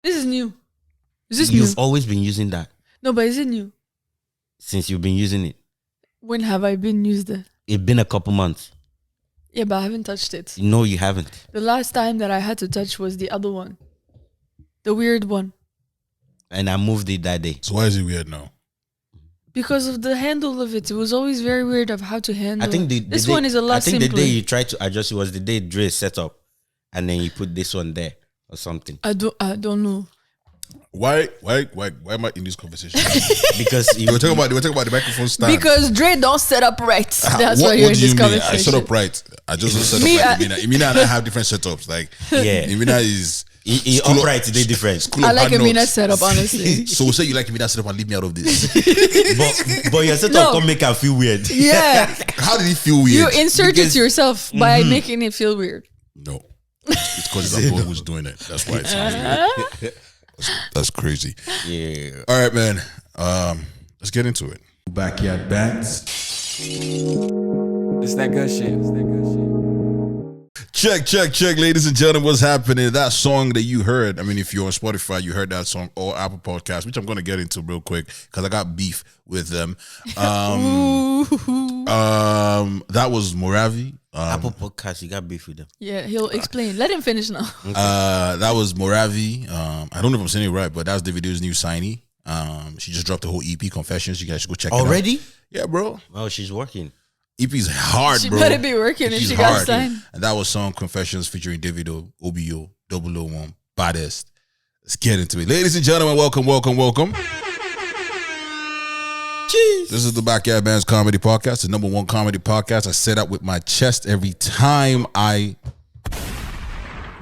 This is new. Is this new? You've always been using that. No, but is it new? Since you've been using it. When have I been used it? It's been a couple months. Yeah, but I haven't touched it. No, you haven't. The last time that I had to touch was the other one. The weird one. And I moved it that day. So why is it weird now? Because of the handle of it. It was always very weird of how to handle I think this one is a lot simpler. I think the day you tried to adjust it was the day Dre set up. And then you put this one there or something. I don't know. Why am I in this conversation? Because they were talking about the microphone stand. Because Dre don't set up right. That's why you're in this conversation. I set up right. I just don't set up right. Imina and I have different setups. Like Imina is he upright today different. I like Imina's setup, honestly. So say you like Imina's setup and leave me out of this. but your setup can make her feel weird. Yeah. How did it feel weird? You insert it yourself by making it feel weird. No. It's because it's Apple who's doing it. That's why it sounds weird. That's crazy. Yeah. All right, man. Let's get into it. Backyard bands. It's that good shit. Check, ladies and gentlemen, what's happening? That song that you heard, I mean, if you're on Spotify, you heard that song or Apple Podcast, which I'm going to get into real quick because I got beef with them. That was Moravi. Apple Podcast, you got beef with them. Yeah, he'll explain. Let him finish now. Okay. That was Moravi. I don't know if I'm saying it right, but that's Davido's new signee. She just dropped the whole EP, Confessions. You guys should go check it out. Already? Yeah, bro. Well, she's working. EP's hard, She bro. better be working if she got signed. And that was song Confessions featuring Davido, OBO, 001, Baddest. Let's get into it. Ladies and gentlemen, welcome. Jeez. This is the Backyard Bands Comedy Podcast, the #1 comedy podcast. I say that with my chest every time I'm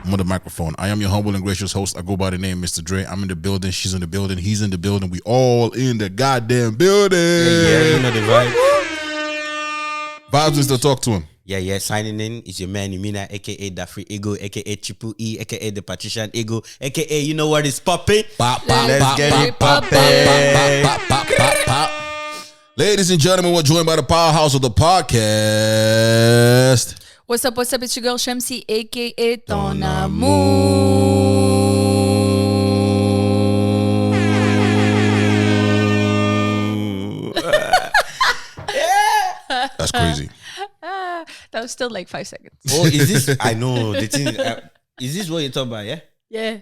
on the microphone. I am your humble and gracious host. I go by the name Mr. Dre. I'm in the building. She's in the building. He's in the building. We all in the goddamn building. Yeah, you know the vibe. Vibes is to talk to him. Yeah. Signing in is your man Imina, aka the Free Ego, aka Triple E, aka the Patrician Ego, aka you know what is popping. Let's get it popping. Ladies and gentlemen, we're joined by the powerhouse of the podcast. What's up? It's your girl Shamsi, aka Ton Amour. That's crazy. That was still like 5 seconds. Oh, is this? I know the thing. Is this what you're talking about? Yeah. Yeah.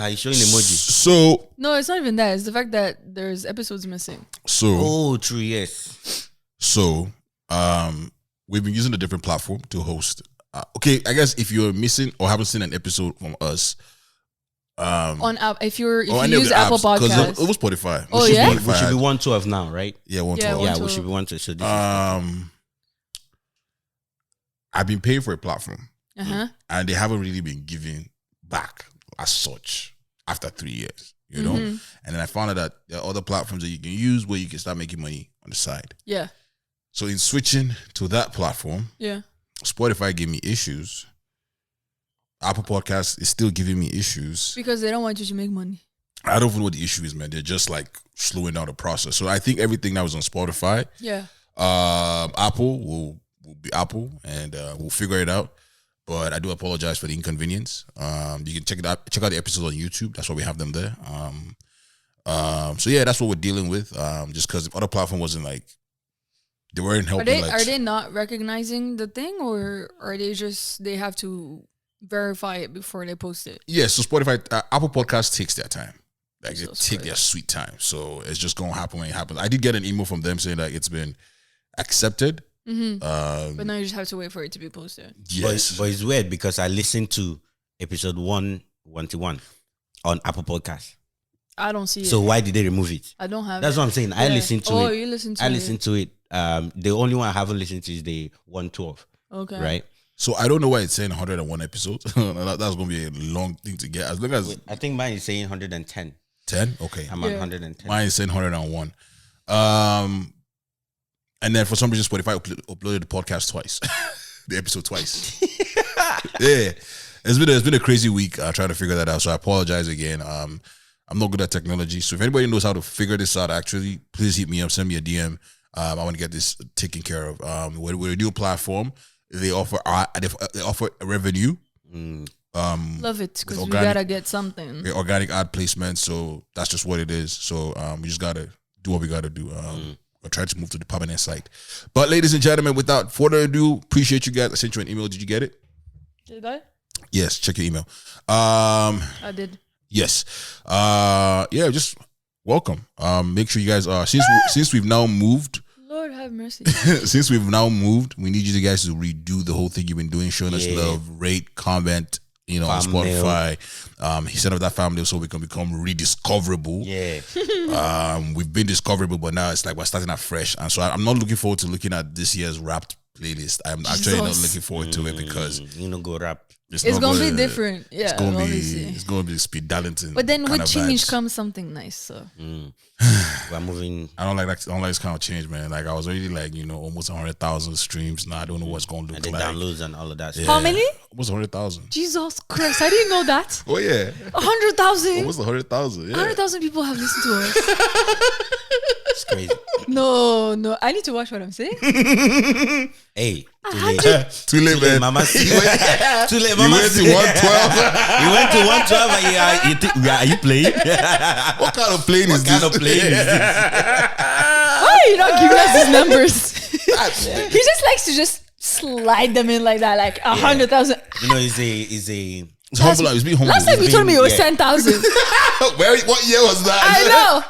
He's showing emoji. So No, it's not even that. It's the fact that there's episodes missing. Oh, true. Yes. So, we've been using a different platform to host. Okay, I guess if you're missing or haven't seen an episode from us, On app, if you any of use the Apple apps, 'cause Podcasts, it was Spotify. Oh, yeah? We should be 112 now, right? Yeah, 112. Yeah, 112. we should be 112. So this I've been paying for a platform, uh-huh. and they haven't really been giving back as such after 3 years, you know. And then I found out that there are other platforms that you can use where you can start making money on the side. Yeah. So in switching to that platform, Yeah. Spotify gave me issues. Apple Podcasts is still giving me issues. Because they don't want you to make money. I don't know what the issue is, man. They're just like slowing down the process. So I think everything that was on Spotify, Yeah. Apple will be Apple, and we'll figure it out. But I do apologize for the inconvenience. You can check it out. Check out the episodes on YouTube. That's why we have them there. So yeah, that's what we're dealing with. Just because the other platform wasn't like, they weren't helping. Are they not recognizing the thing, or are they just, they have to verify it before they post it? Yeah, so Spotify, Apple Podcasts takes their time. Like So they take their sweet time. So it's just gonna happen when it happens. I did get an email from them saying like it's been accepted. But now you just have to wait for it to be posted. Yes. but it's weird because I listened to episode 121 on Apple Podcast. I don't see it. So why did they remove it? I don't have That's it. what I'm saying. I listened to it. Oh, you listened to it. I listened to it. The only one I haven't listened to is the 112. Okay. Right? So I don't know why it's saying 101 episodes. That's gonna be a long thing to get. As long as I think mine is saying 110. 10? Okay. I'm at 110. Mine is saying 101. And then for some reason Spotify uploaded the podcast twice. The episode twice. Yeah. It's been a crazy week trying to figure that out. So I apologize again. I'm not good at technology. So if anybody knows how to figure this out, actually, please hit me up, send me a DM. I want to get this taken care of. We're a new platform. They offer a revenue. Love it because we organic- gotta get something. organic ad placement. So that's just what it is. So we just gotta do what we gotta do. We're trying to move to the permanent site. But ladies and gentlemen, without further ado, appreciate you guys. I sent you an email. Did you get it? Did I? Yes, check your email. I did. Yes. Yeah, just welcome. Make sure you guys since we've now moved. Lord have mercy. Since we've now moved, we need you guys to redo the whole thing you've been doing, showing us love, rate, comment, on Spotify. He set up that family so we can become rediscoverable. Yeah. We've been discoverable, but now it's like we're starting afresh. And so I'm not looking forward to looking at this year's Wrapped playlist. I'm actually not looking forward to it because go rap. It's gonna be different. Yeah, it's gonna be speed Darlington. But then with change comes something nice. So We're moving. I don't like that. I don't like this kind of change, man. Like I was already like almost 100,000 streams. Now I don't know what's gonna look And the like. downloads and all of that. Yeah. how many? Almost 100,000. Jesus Christ! I didn't know that. Oh yeah, 100,000. almost 100,000. Yeah. 100,000 people have listened to us. It's crazy. No. I need to watch what I'm saying. Hey, Too late, man. Mama. Too late, You Mama. went to 112. You went to 112 and are you playing? What kind of plane is What kind this? of plane is this? Why are you not giving us his numbers? He just likes to just slide them in like that, like 100,000. It's a It's humble. It's being humble. Last time you told me it was yeah. 10,000. What year was that? I know.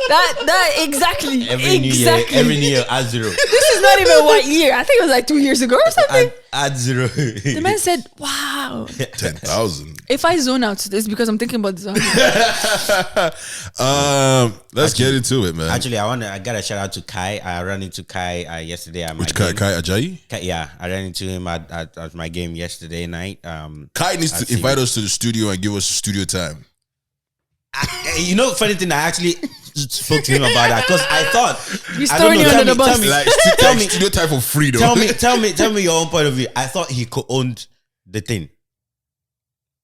That exactly. every new year add zero. This is not even what year. I think it was like 2 years ago or something. Add zero. The man said, "Wow." 10,000. If I zone out, it's because I'm thinking about this. Let's get into it, man. Actually, I got a shout out to Kai. I ran into Kai yesterday at my Which Kai? game. Kai Ajayi? Yeah, I ran into him at my game yesterday night. Kai needs to invite us to the studio and give us studio time. Funny thing, I actually spoke to him about that because I thought He's I don't throwing know, you tell under me- the bus. tell me- Like, Tell me- studio time for free, though. tell me your own point of view. I thought he co-owned the thing,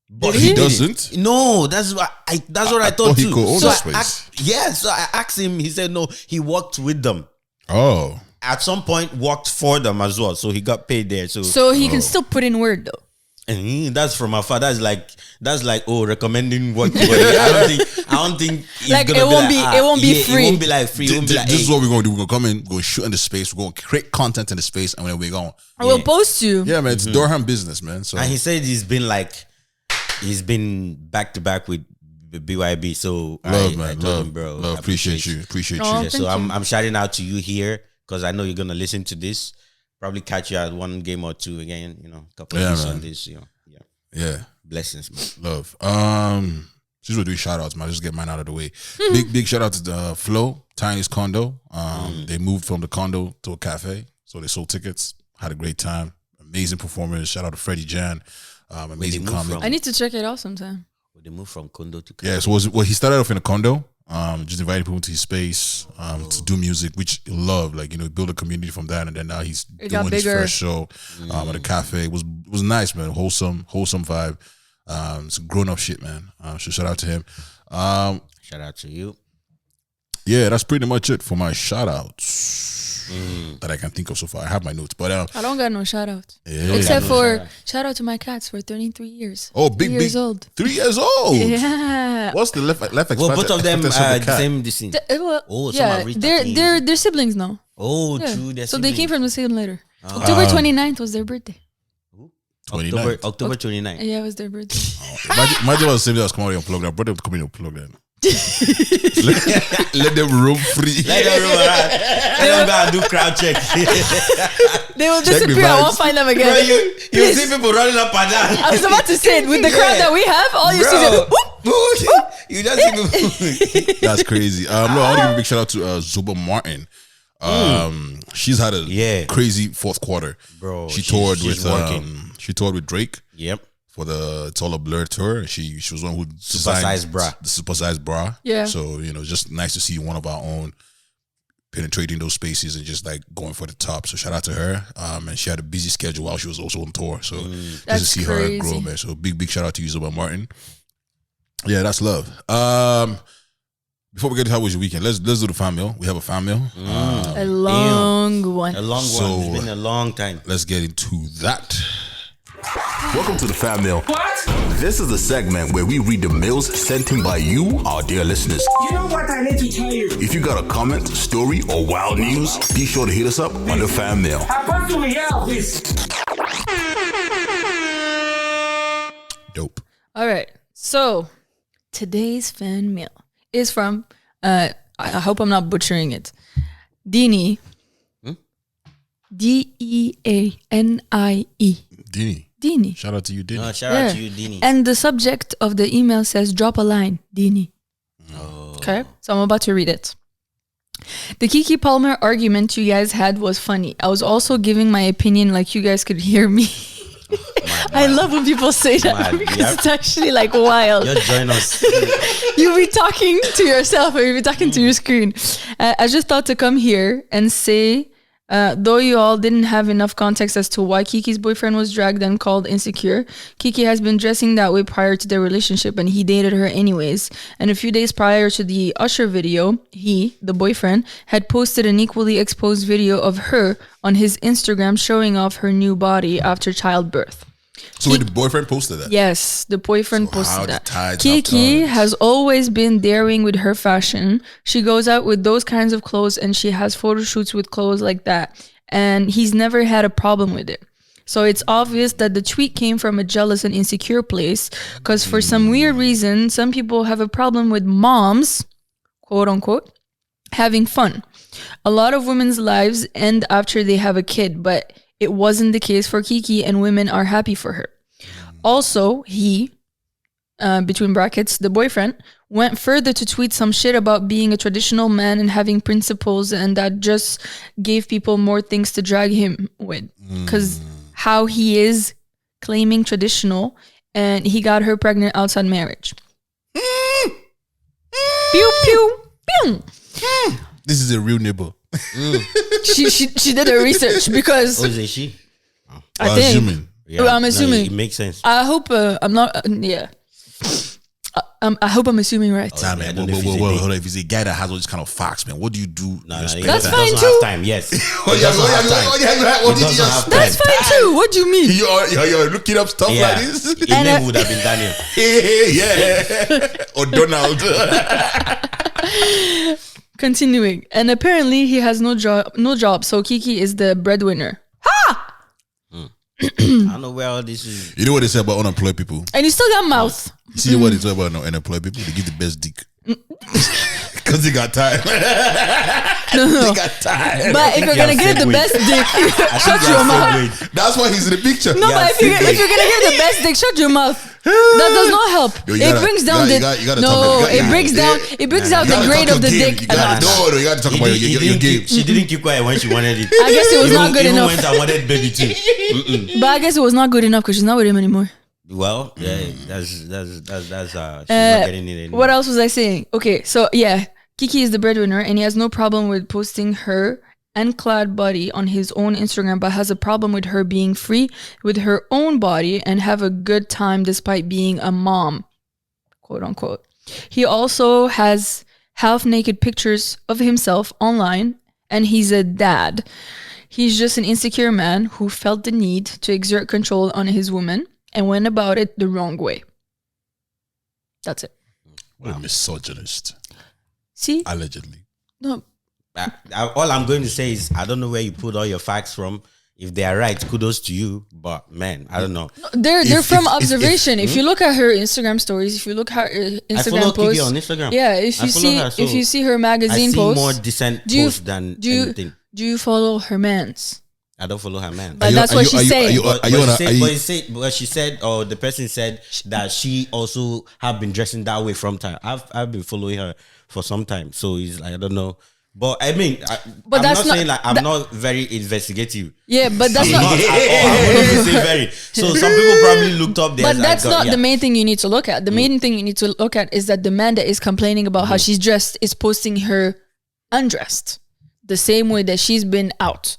but He didn't. doesn't? No, that's what I thought thought he too. co-owned So the I space. so I asked him. He said no. He worked with them. Oh. At some point, worked for them as well. So he got paid there. So he can still put in word though. That's from afar. That's like recommending work. I don't think it's Like, gonna it won't be free. It won't be like free. It won't be like, This is hey, what we're going to do. We're going to come in, go shoot in the space. We're going to create content in the space, and then we're going. I will post you. Yeah, man, it's Durham business, man. So And he said he's been back to back with BYB. So love, I man, told love, him, bro. love. Appreciate you. Oh, Yeah, so thank you. I'm shouting out to you here because I know you're gonna listen to this. Probably catch you at one game or two again. A couple of man. Sundays. Yeah, Blessings, man. love. Since we're doing shout outs, man, just get mine out of the way. Big shout out to the Flo, Tiny's condo. They moved from the condo to a cafe, so they sold tickets. Had a great time. Amazing performance. Shout out to Freddie Jan. Amazing moved comic. from? I need to check it out sometime. They moved from condo to Yeah, so he started off in a condo, just inviting people to his space to do music, which he loved. Like, build a community from that, and then now he's It got doing his bigger. first show at a cafe. It was nice, man. Wholesome vibe. It's grown up shit, man. So shout out to him. Shout out to you. Yeah, that's pretty much it for my shout outs that I can think of so far. I have my notes, but I don't got no shout out. yeah. Except no for shout out to my cats for 33 years. Oh, 3 big years old. 3 years old. Yeah. What's the life expectancy? Well, both of them expectancy of the cat? same distance. Oh, some yeah, are reached they're siblings now. Oh, Yeah. true. they're So they came siblings. from the same letter. October 29th was their birthday. 29th. October 29th. Yeah, it was their birthday. Imagine was the same day I was coming out unplugged. I brought them to come in unplugged then. let them roam free. Let them roll around. Let them go and do crowd check. They will Check the disappear. I won't vibes. find them Bro, again. you Please. see people running up and down. I was about to say it with the crowd that we have. All you see is whoop. You just see people. That's crazy. No, I want to give a big shout out to Zuba Martin. She's had a crazy fourth quarter. Bro, she she's working. toured with Drake Yep. for the It's All a Blur tour. She was one who Supersized bra. the supersized bra. Yeah. So just nice to see one of our own penetrating those spaces and just like going for the top. So shout out to her. And she had a busy schedule while she was also on tour. So just to That's see her crazy. grow, man. So big shout out to you, Zuba Martin. Yeah, that's love. Before we get to how was your weekend, let's do the fan mail. We have a fan mail. A long one. A long So- one. It's been a long time. Let's get into that. Welcome to the Fan Mail. What? This is the segment where we read the mails sent in by you, our dear listeners. You know what I need to tell you? If you got a comment, story, or wild news, be sure to hit us up on the Fan Mail. How do we help this? Dope. All right. So today's fan mail is from, I hope I'm not butchering it, Dini. Deanie. Dini. Shout out to you, Dini. Shout out to you, Dini. And the subject of the email says, drop a line, Dini. Okay, so I'm about to read it. The Keke Palmer argument you guys had was funny. I was also giving my opinion like you guys could hear me. I love when people say that because it's actually like wild. You're joining us. You'll be talking to yourself or you'll be talking to your screen. I just thought to come here and say, though you all didn't have enough context as to why Kiki's boyfriend was dragged and called insecure, Kiki has been dressing that way prior to their relationship and he dated her anyways. And a few days prior to the Usher video, he, the boyfriend, had posted an equally exposed video of her on his Instagram showing off her new body after childbirth. So wait, the boyfriend posted that? Yes, the boyfriend So how posted the that. tides Kiki have turned. has always been daring with her fashion. She goes out with those kinds of clothes and she has photo shoots with clothes like that. And he's never had a problem with it. So it's obvious that the tweet came from a jealous and insecure place because for some weird reason, some people have a problem with moms, quote unquote, having fun. A lot of women's lives end after they have a kid, but it wasn't the case for Kiki and women are happy for her. Also, he, between brackets, the boyfriend, went further to tweet some shit about being a traditional man and having principles and that just gave people more things to drag him with. Because how he is claiming traditional and he got her pregnant outside marriage. Pew, pew, pew. This is a real neighbor. She did her research because Oh, is she? I Well, think assuming. Yeah, I'm assuming. it makes sense. I hope I'm not. Yeah. I hope I'm assuming right. Nah, man. I don't know if he's a Hold dick. on. If he's a guy that has all these kind of facts, man, what do you do? No, to he respect That's that? fine doesn't too. have time. Yes. He doesn't have time. What He doesn't have That's time. fine too. What do you mean? You're looking up stuff Yeah. like this? His name would have been Daniel. Yeah. Or Donald. Continuing, and apparently he has no job. So Kiki is the breadwinner. I don't know where all this is. You know what they say about unemployed people? And you still got mouth. You see what they say about unemployed people? They give the best dick. Because they got time. They got time. But if you're gonna give the best dick, shut your mouth. That's why he's in the picture. No, but if you're gonna give the best dick, shut your mouth. That does not help. Yo, you It gotta- brings you down gotta- the you gotta no. talk about- It brings down. It brings out You the gotta grade talk of the your dick. game. You gotta, no, you got to talk about your game. She didn't keep quiet when she wanted it. I guess it was not good Even enough. when I wanted baby too. But I guess it was not good enough because she's not with him anymore. Well, yeah, that's she's not getting it anymore. What else was I saying? Okay, so yeah, Kiki is the breadwinner and he has no problem with posting her unclad body on his own Instagram, but has a problem with her being free with her own body and have a good time despite being a mom, quote unquote. He also has half-naked pictures of himself online and he's a dad. He's just an insecure man who felt the need to exert control on his woman and went about it the wrong way. That's it. What a misogynist. See? Allegedly. No. All I'm going to say is I don't know where you put all your facts from. If they are right, kudos to you. But man, I don't know. They're If- from if- observation. If you look at her Instagram stories, if you look at her I Instagram follow posts, Kiki on Instagram. yeah. If I you follow see her, so if you see her I magazine see posts, more decent do you posts than do you anything. do you follow her man's? I don't follow her, man. But that's what she's saying. But she said, or the person said that she also have been dressing that way from time. I've been following her for some time, so it's like I don't know. But I mean, But I'm that's not not- saying like I'm not very investigative. Yeah, but that's I'm not. not at all. I wouldn't even say very. So some people probably looked up there. But that's not the main thing you need to look at. The main thing you need to look at is that the man that is complaining about how she's dressed is posting her undressed, the same way that she's been out.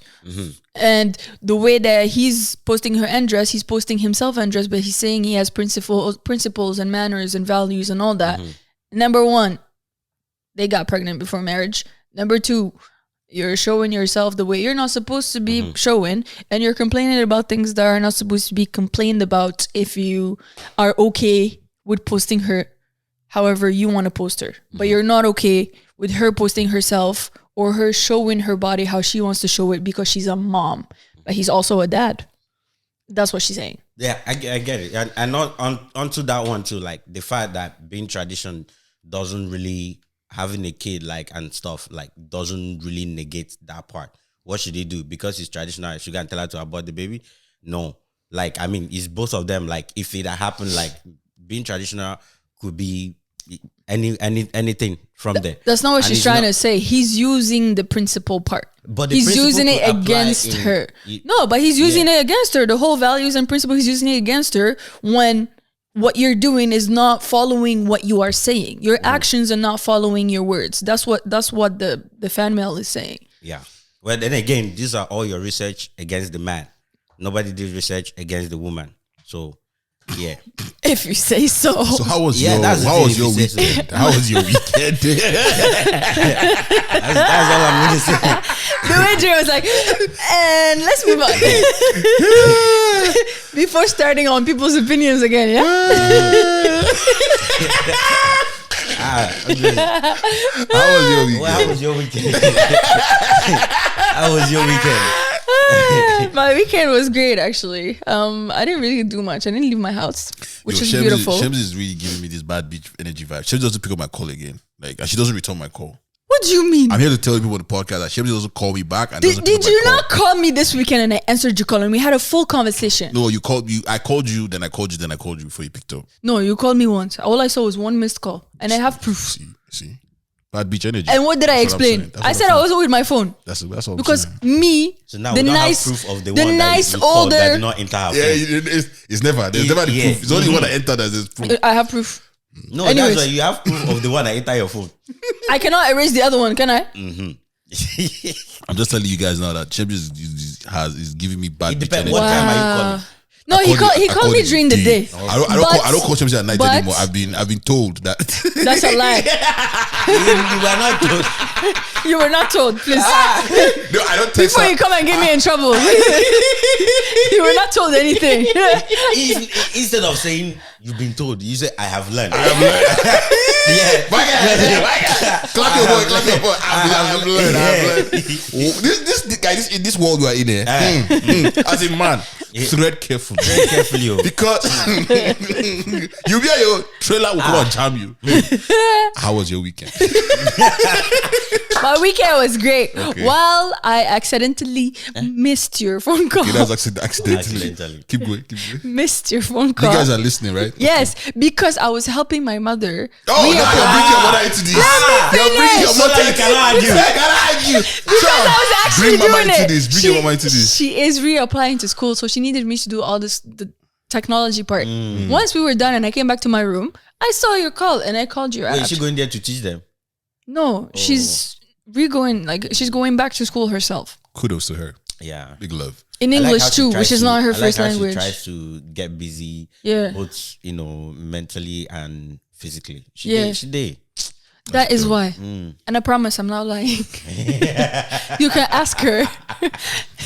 And the way that he's posting her undressed, he's posting himself undressed, but he's saying he has principles and manners and values and all that. Number one, they got pregnant before marriage. Number two, You're showing yourself the way you're not supposed to be showing, and you're complaining about things that are not supposed to be complained about if you are okay with posting her however you want to post her. But you're not okay with her posting herself or her showing her body how she wants to show it because she's a mom. But he's also a dad. That's what she's saying. Yeah, I get it. And onto that one too, like the fact that being tradition doesn't really, having a kid like and stuff like doesn't really negate that part. What should they do? Because it's traditional, she can tell her to abort the baby? No. Like, I mean, it's both of them. Like, if it had happened, like being traditional could be anything from there. That's not what she's trying to say. He's using the principle part. But he's using it against her. No, but he's using it against her. The whole values and principle, he's using it against her when what you're doing is not following what you are saying. Your actions are not following your words. That's what the fan mail is saying. Yeah. Well, then again, these are all your research against the man. Nobody did research against the woman. So, yeah. If you say so. So how was your weekend? How was your weekend? That's all I'm going to say. The way Jay was like, and let's move on. Before starting on people's opinions again, yeah? How was your weekend? How was your weekend? How was your weekend? My weekend was great, actually. I didn't really do much. I didn't leave my house, which is beautiful. Shems is really giving me this bad bitch energy vibe. Shems doesn't pick up my call again. Like, she doesn't return my call. What do you mean? I'm here to tell people on the podcast that Shems doesn't call me back. And doesn't pick did up my you call. not call me this weekend and I answered your call and we had a full conversation? No, you called me. I called you, then I called you, then I called you before you picked up. No, you called me once. All I saw was one missed call, and I have proof. See, bad bitch energy. And what did I explain? I said I wasn't with my phone. That's all. Because me, so now the we don't nice, have proof of the the one nice that you called that older. did not enter her phone. Yeah, it's never. There's never the proof. It's only one that entered as this proof. I have proof. No, Anyways. that's why you have proof of the one that enter your phone. I cannot erase the other one, can I? I'm just telling you guys now that Shems is giving me bad It bitch depends. energy. What time are you calling? No, he called me during the day. I don't call Shems at night anymore. I've been told that. That's a lie. You were not told. You were not told, please. No, I don't text Before her. you come and get me in trouble. You were not told anything. Instead of saying you've been told, you say I have learned. Yeah. Clap your boy. I've learned. This guy, in this world we are in here, as a man, tread carefully. Very carefully. Because you be your trailer will come and jam you. How was your weekend? My weekend was great. Okay. Well, I accidentally missed your phone call. Okay, that's accidentally. Keep going. Missed your phone call. You guys are listening, right? Yes, because I was helping my mother. Oh, now you're bringing your mother into this. You're bringing your mother into this. I cannot argue. Because I was actually doing it. Bring your mama into this. She is reapplying to school, so she needed me to do all this, the technology part. Once we were done and I came back to my room, I saw your call and I called you. Wait, is she going there to teach them? No, she's she's going back to school herself. Kudos to her. Yeah. Big love. In English too, which is not her first language. She tries to get busy, both mentally and physically. She did. That is why. And I promise I'm not lying. You can ask her.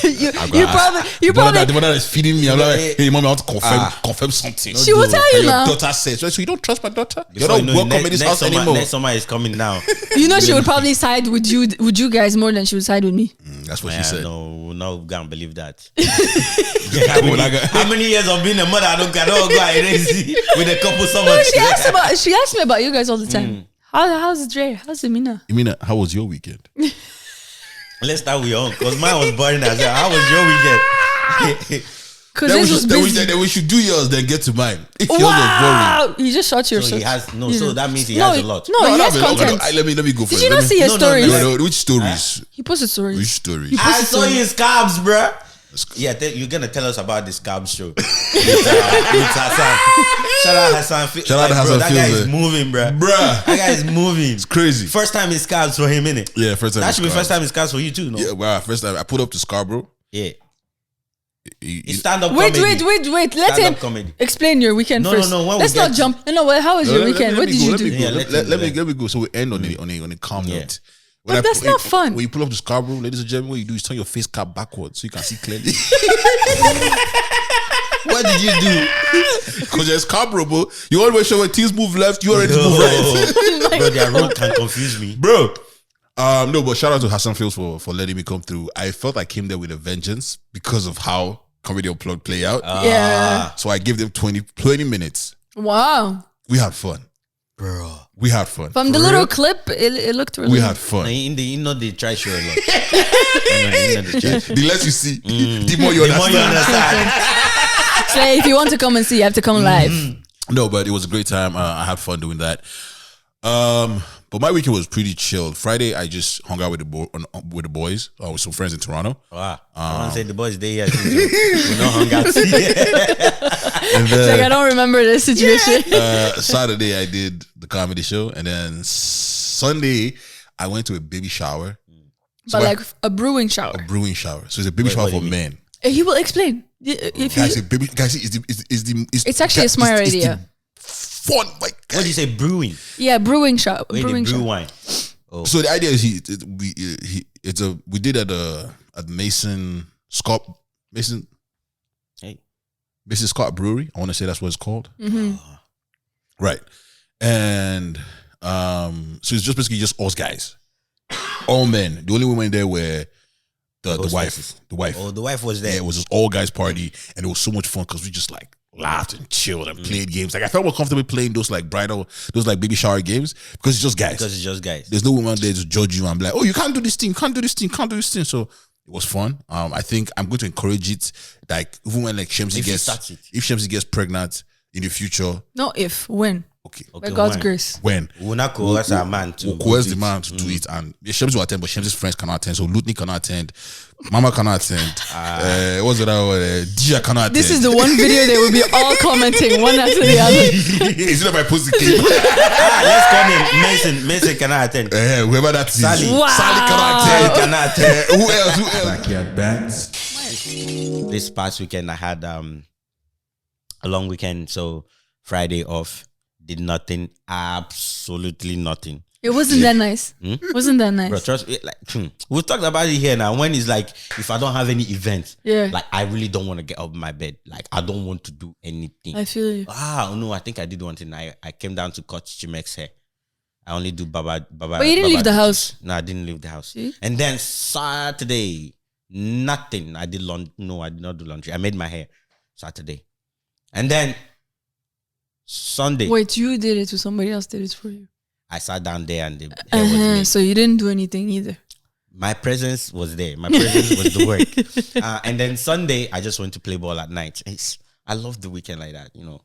you probably the mother is feeding me. I'm like, hey, mommy, I want to confirm something. She will tell you now. Your daughter says, so you don't trust my daughter? You're Before not welcome in this house anymore. Next summer is coming now. You know she would probably side with you guys more than she would side with me. That's what she said. No, we're not gonna believe that. How many years of being a mother? I don't go with a couple summers. She asked me about you guys all the time. How's Dre? How's Imina? Imina, how was your weekend? Let's start with your own, because mine was boring as well. How was your weekend? Because this was busy. Then we should do yours, then get to mine. If yours wow! was boring. You just shot your So he has so that means he has a lot. No, he has content. Let me go for it. Did you not see his stories? No, which stories? He posted stories. Which stories? I saw you in scabs, bruh. Yeah, you're gonna tell us about the scab show with Hassan. Shout out Hassan. Shout out Hassan. That guy is moving, bruh. That guy is moving. It's crazy. First time in scabs for him, innit? Yeah, first time. That should be first time in scabs for you too, no? Yeah, well, first time I put up to Scarborough. Yeah. Stand up. Wait. Let him explain your weekend first. No. Let's not jump. No. How was your weekend? What did you do? Let me go. So we end on a calm note. But that's not fun. When you pull up to Scarborough, ladies and gentlemen, what you do is turn your face cap backwards so you can see clearly. What did you do? Because there's Scarborough, bro. You always show when teams move left, you already move right. Bro, their road can confuse me. Bro. No, but shout out to Hassan Fields for letting me come through. I felt I came there with a vengeance because of how Comedy Unplugged play out. Yeah. So I gave them 20 minutes. Wow. We had fun. Bro. We had fun. From the little clip, it looked really. We had fun. They try show a lot. The less you see, the more you understand. So if you want to come and see, you have to come live. No, but it was a great time. I had fun doing that. But my weekend was pretty chilled. Friday, I just hung out with the boys. With some friends in Toronto. Wow. I want to say the boys they here. We not hung out. And It's like I don't remember this situation. Saturday, I did the comedy show, and then Sunday, I went to a baby shower. But like a brewing shower. A brewing shower. So it's a baby shower for men. He will explain. If Guys, you, a baby. Guys, it's actually a smart idea. Fun, like. What do you say, brewing? Yeah, brewing shower. Wait, Brewing they brew shower. wine. Oh. So the idea is we did at Mason Scott Brewery. I want to say that's what it's called. Mm-hmm. Right. And so it's just basically just us guys. All men. The only women there were the wife. The wife. Oh, the wife was there. Yeah, it was just all guys party, and it was so much fun because we just like laughed and chilled and played games. Like I felt more comfortable playing those like baby shower games because it's just guys. Because it's just guys. There's no woman there to judge you and be like, oh, you can't do this thing, can't do this thing, can't do this thing. So it was fun. I think I'm going to encourage it. Like even when like Shamsi gets pregnant in the future. No, when. Okay. By God's grace. When? We'll not coerce our man to. We'll coerce the man to do it. And Shamsi will attend, but Shamsi's friends cannot attend. So Lutni cannot attend. Mama cannot attend. What's the other one? Dija cannot attend. This is the one video they will be all commenting one after the other. Is it if I post the clip? Let's call him Mason cannot attend. Whoever that is. Sally. Wow. Sally cannot attend. Cannot attend. Who else? Backyard bats. This past weekend I had a long weekend, so Friday off. Did nothing, absolutely nothing. It wasn't that nice. Wasn't that nice? Bro, trust me, like we've talked about it here now. When it's like if I don't have any event, like I really don't want to get up in my bed. Like I don't want to do anything. I feel you. No, I think I did one thing. I came down to cut Chimek's hair. I only do Baba. But you didn't leave the house. No, I didn't leave the house. See? And then Saturday, nothing. I did laundry. No, I did not do laundry. I made my hair Saturday, and then Sunday. Wait, you did it or somebody else did it for you? I sat down there and the hair was made. So you didn't do anything either. My presence was there. My presence was the work. And then Sunday, I just went to play ball at night. I love the weekend like that, you know.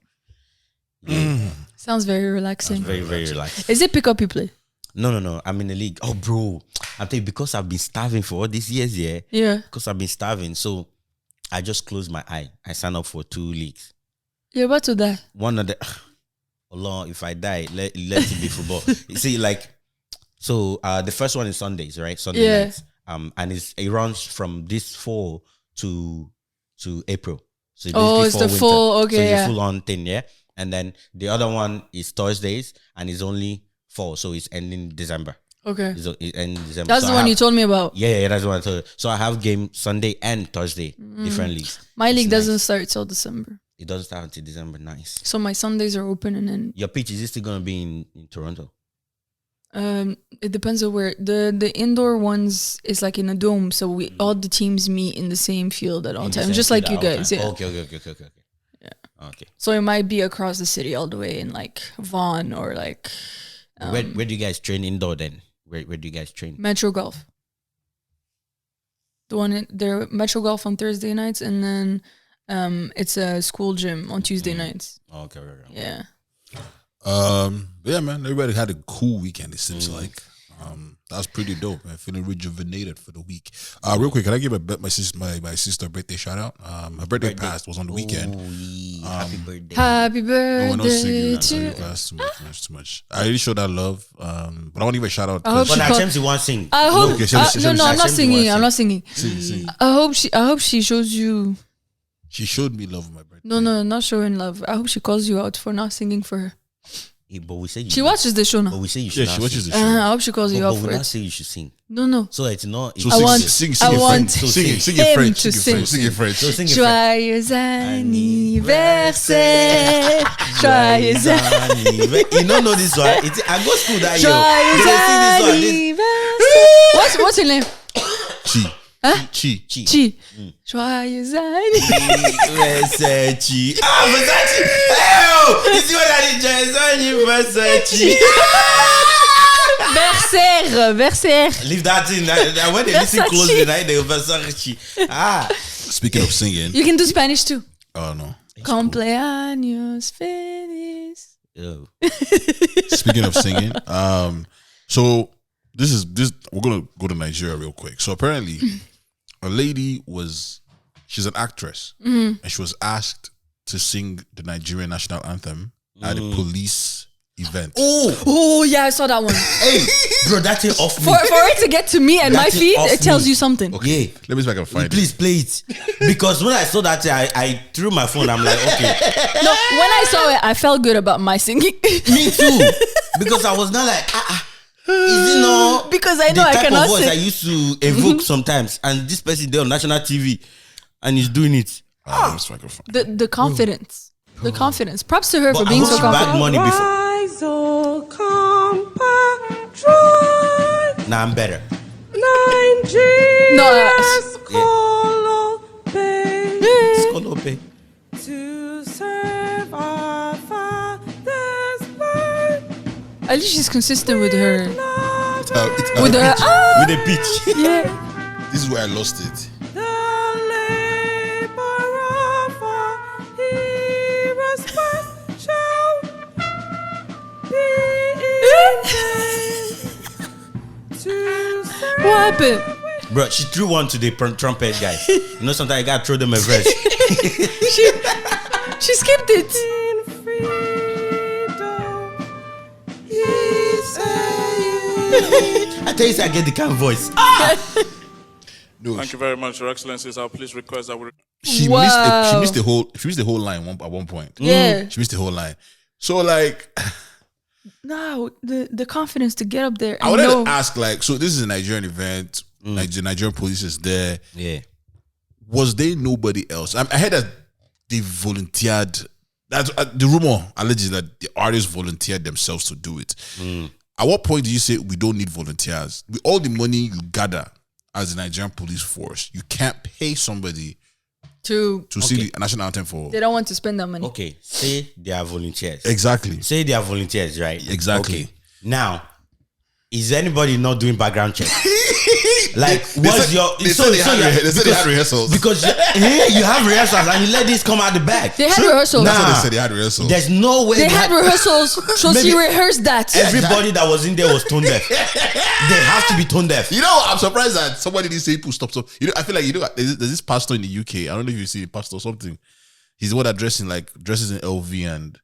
Yeah. Sounds very relaxing. Very, very relaxed. Is it pick up you play? No. I'm in the league. Oh, bro. I'm telling you, because I've been starving for all these years, yeah. Yeah. Because I've been starving. So I just closed my eye. I signed up for 2 leagues. You're about to die. One of the... Allah, if I die, let it be football. You see, like... So the first one is Sundays, right? Sunday nights. And it runs from this fall to April. So it's the winter. full, okay, so it's yeah. a full on thing, yeah. And then the other one is Thursdays and it's only fall, so it's ending December. Okay, it ends December. That's the one you told me about. Yeah, that's the one I told you. So I have game Sunday and Thursday, different leagues. My league nice. doesn't start till December. It doesn't start until December. Nice. So my Sundays are open, and then your pitch is it still gonna be in Toronto? It depends on where the indoor ones is like in a dome, so we all the teams meet in the same field at all times, just like you guys. Yeah. Okay. Yeah. Okay. So it might be across the city all the way in like Vaughan or like. Where do you guys train indoor then? Where do you guys train? Metro Golf. The one in there, Metro Golf on Thursday nights, and then it's a school gym on Tuesday nights. Okay. Yeah. Yeah, man. Everybody had a cool weekend. It seems like that was pretty dope. Man, feeling rejuvenated for the week. Real quick, can I give my sister birthday shout out? Her birthday passed was on the weekend. Happy birthday! Happy birthday! We're not singing to you. that's too much. I really showed that love. But I want to give a shout out. I hope But she now call- Chelsea won't sing. I hope. Okay, No, I'm not singing. I'm not singing. Sing. I hope she shows you. She showed me love on my birthday. No, not showing love. I hope she calls you out for not singing for her. But we say She watches the show But now. we say you should. Yeah, she not watches sing. the show. I hope she calls you But up we for not it. say you should sing. No. So it's not. So it's- I want- sing I in want- French. So Sing sing. it. Sing in him French. to Sing in French. sing. Sing in French. So sing in French. Joyeux anniversaire. Joyeux anniversaire. You don't know this one. I go school that year. Joyeux They sing this one. anniversaire. What's your name? Chi. Huh? Chi. Chi. Joyeux anniversaire. Versace. Versace. Hey, you see what I did? Versace. Versaire. Leave that in. When they listen Versace. closely, they Versace. Speaking of singing. You can do Spanish too. Oh no. Cumpleaños feliz. Yo. Speaking of singing, so this we're gonna go to Nigeria real quick. So apparently, a lady she's an actress, and she was asked to sing the Nigerian national anthem at a police event. Oh yeah, I saw that one. Hey, bro, that thing off me. For it to get to me and my That's it feed, off it tells me. you something. Okay, Yeah. let me see if I can find Please it. play it. Because when I saw that, I threw my phone. I'm like, okay, No, when I saw it, I felt good about my singing. me too. Because I was not like, is it not? Because I know the I type cannot of voice sing. I used to evoke sometimes, and this person there on national TV, and he's doing it. Let me see if I can find it. The confidence. The confidence. Props to her But for being I so hope she bagged confident. money before. Nah, I'm better. No, Skolope. at least she's consistent with her. It's With her. With a pitch. Yeah. This is where I lost it. What happened? Bro, she threw one to the trumpet guy. You know, sometimes you gotta throw them a verse. She skipped it. I tell you, I get the kind of voice. No, Thank you very much, Your Excellencies. I'll please request that we. she Wow. missed the whole line at one point. Yeah. She missed the whole line. So like, No, the confidence to get up there. I And wanted know. to ask, like, so this is a Nigerian event. Like the Nigerian police is there. Yeah. Was there nobody else? I heard that they volunteered. That's the rumor allegedly that the artists volunteered themselves to do it. At what point do you say we don't need volunteers? With all the money you gather as the Nigerian police force, you can't pay somebody to sing the national anthem for. they don't want to spend that money. Okay, say they are volunteers. Exactly. Say they are volunteers, right? Exactly. Okay. Now, is anybody not doing background check? Like, what's your? They said they had rehearsals. Because you have rehearsals and you let this come out the back. They had rehearsals. That's what Nah. they said. They had rehearsals. There's no way They had rehearsals, so she Maybe- rehearsed that. Everybody that was in there was tone deaf. They have to be tone deaf. You know, I'm surprised that somebody didn't say stop. You know, I feel like there's this pastor in the UK. I don't know if you see a pastor or something. He's the one that dresses in LV and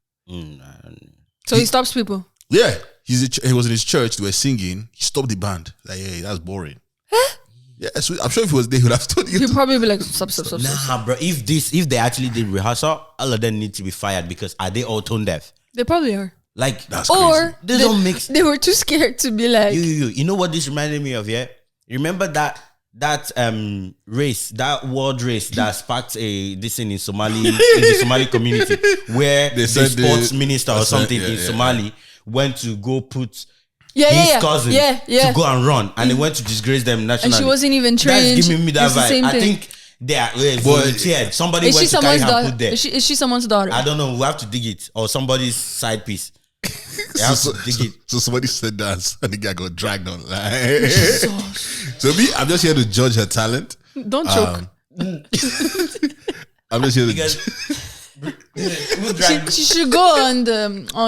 So he stops people. yeah, he was in his church. They were singing. He stopped the band. Like, hey, that's boring. Yeah, so I'm sure if he was there, he would have told you. He'll probably be like, stop. Nah, bro. If they actually did rehearsal, all of them need to be fired because are they all tone deaf? They probably are. Like That's Or They don't mix. They were too scared to be like, You know what this reminded me of? Yeah, remember that race, that world race that sparked this thing in Somali in the Somali community, where the said sports minister or something yeah, in Somali went to go put his cousin to go and run, and he went to disgrace them nationally. and she wasn't even trained. That's giving me that It's the vibe. same I thing. think they are volunteered. Somebody Is she went to carry someone's her daughter? put there. Is she someone's daughter? I don't know. We have to dig it, or somebody's side piece. They have to dig it. So somebody said that, and the guy got dragged online. So me, I'm just here to judge her talent. Don't choke. I'm just here to. Because who dragged- She should go on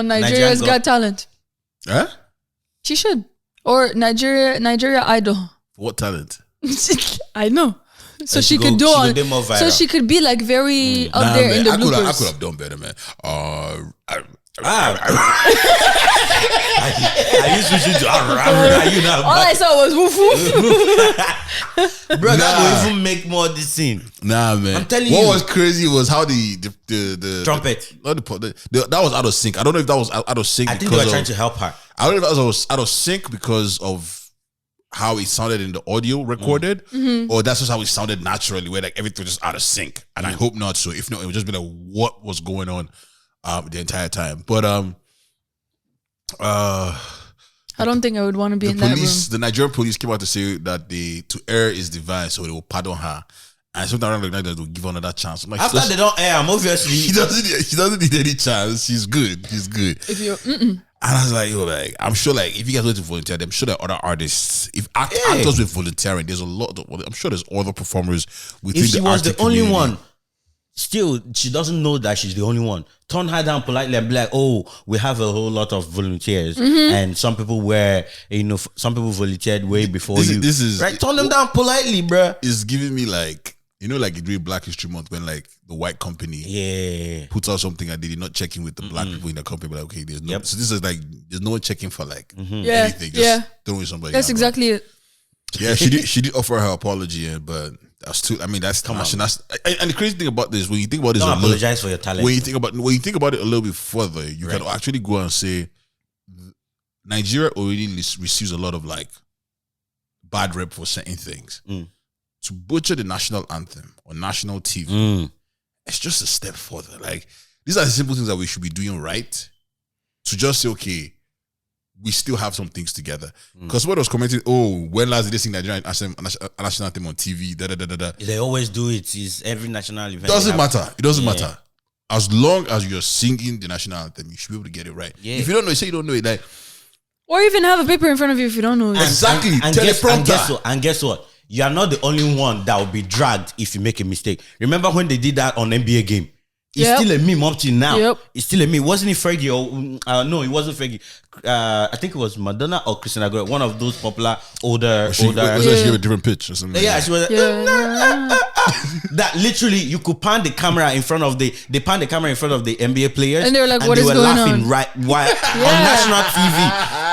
Nigeria's Nigerian Got Talent. Huh? She should. Or Nigeria Idol. What talent? I know. So she she could do go on. do more viral. So she could be like very up Nah, there man, in the I could bloopers. have done better, man. I used to shoot to you now. All I saw was woof woof. Bro, that will even make more of this scene. Nah, man. I'm telling what you. was crazy was how the Trumpet. That was out of sync. I don't know if that was out of sync. I think they were trying to help her. I don't know if that was out of sync because of how it sounded in the audio recorded, or that's just how it sounded naturally, where like everything was just out of sync. And I hope not. So if not, it would just be like what was going on the entire time. But I don't think I would want to be in that room. The Nigerian police came out to say that to err is divine, so they will pardon her. And sometimes like that, they'll give her another chance. I'm like, After they don't air, I'm obviously she doesn't need any chance. She's good. If you And I was like, I'm sure like if you guys want to volunteer, I'm sure there are other artists. If actors were volunteering, there's a lot of, I'm sure there's other performers within if she the was the artistic only community. one, still she doesn't know that she's the only one. Turn her down politely and be like, oh, we have a whole lot of volunteers, and some people some people volunteered way before you. This is right. Turn them down politely, bruh. It's giving me like, like during Black History Month when like the white company puts out something and they did not check in with the black people in the company, but like, okay, there's no. So this is like there's no one checking for like anything. Just throwing somebody. That's exactly it. Yeah, she did offer her apology, but that's too. I mean, that's and the crazy thing about this, when you think about this, Don't apologize for your talent. When you think about it a little bit further, you can actually go and say Nigeria already receives a lot of like bad rep for certain things. To butcher the national anthem on national TV, it's just a step further. Like, these are the simple things that we should be doing right. To just say, okay, we still have some things together. Because what I was commenting, when last did they sing Nigerian national anthem on TV? They always do it. It's every national event. It doesn't matter. As long as you're singing the national anthem, you should be able to get it right. Yeah. If you don't know it, say you don't know it. Like, or even have a paper in front of you if you don't know it. Exactly. And guess what? You are not the only one that will be dragged if you make a mistake. Remember when they did that on NBA game? It's still a meme up till now. It's still a meme. Wasn't it Fergie? Or no, it wasn't Fergie. I think it was Madonna or Christina Aguilera, one of those popular older. She gave a different pitch or something. Yeah, she was. That literally, you could pan the camera in front of the NBA players, and they were like, "What is going laughing on?" Right, on national TV.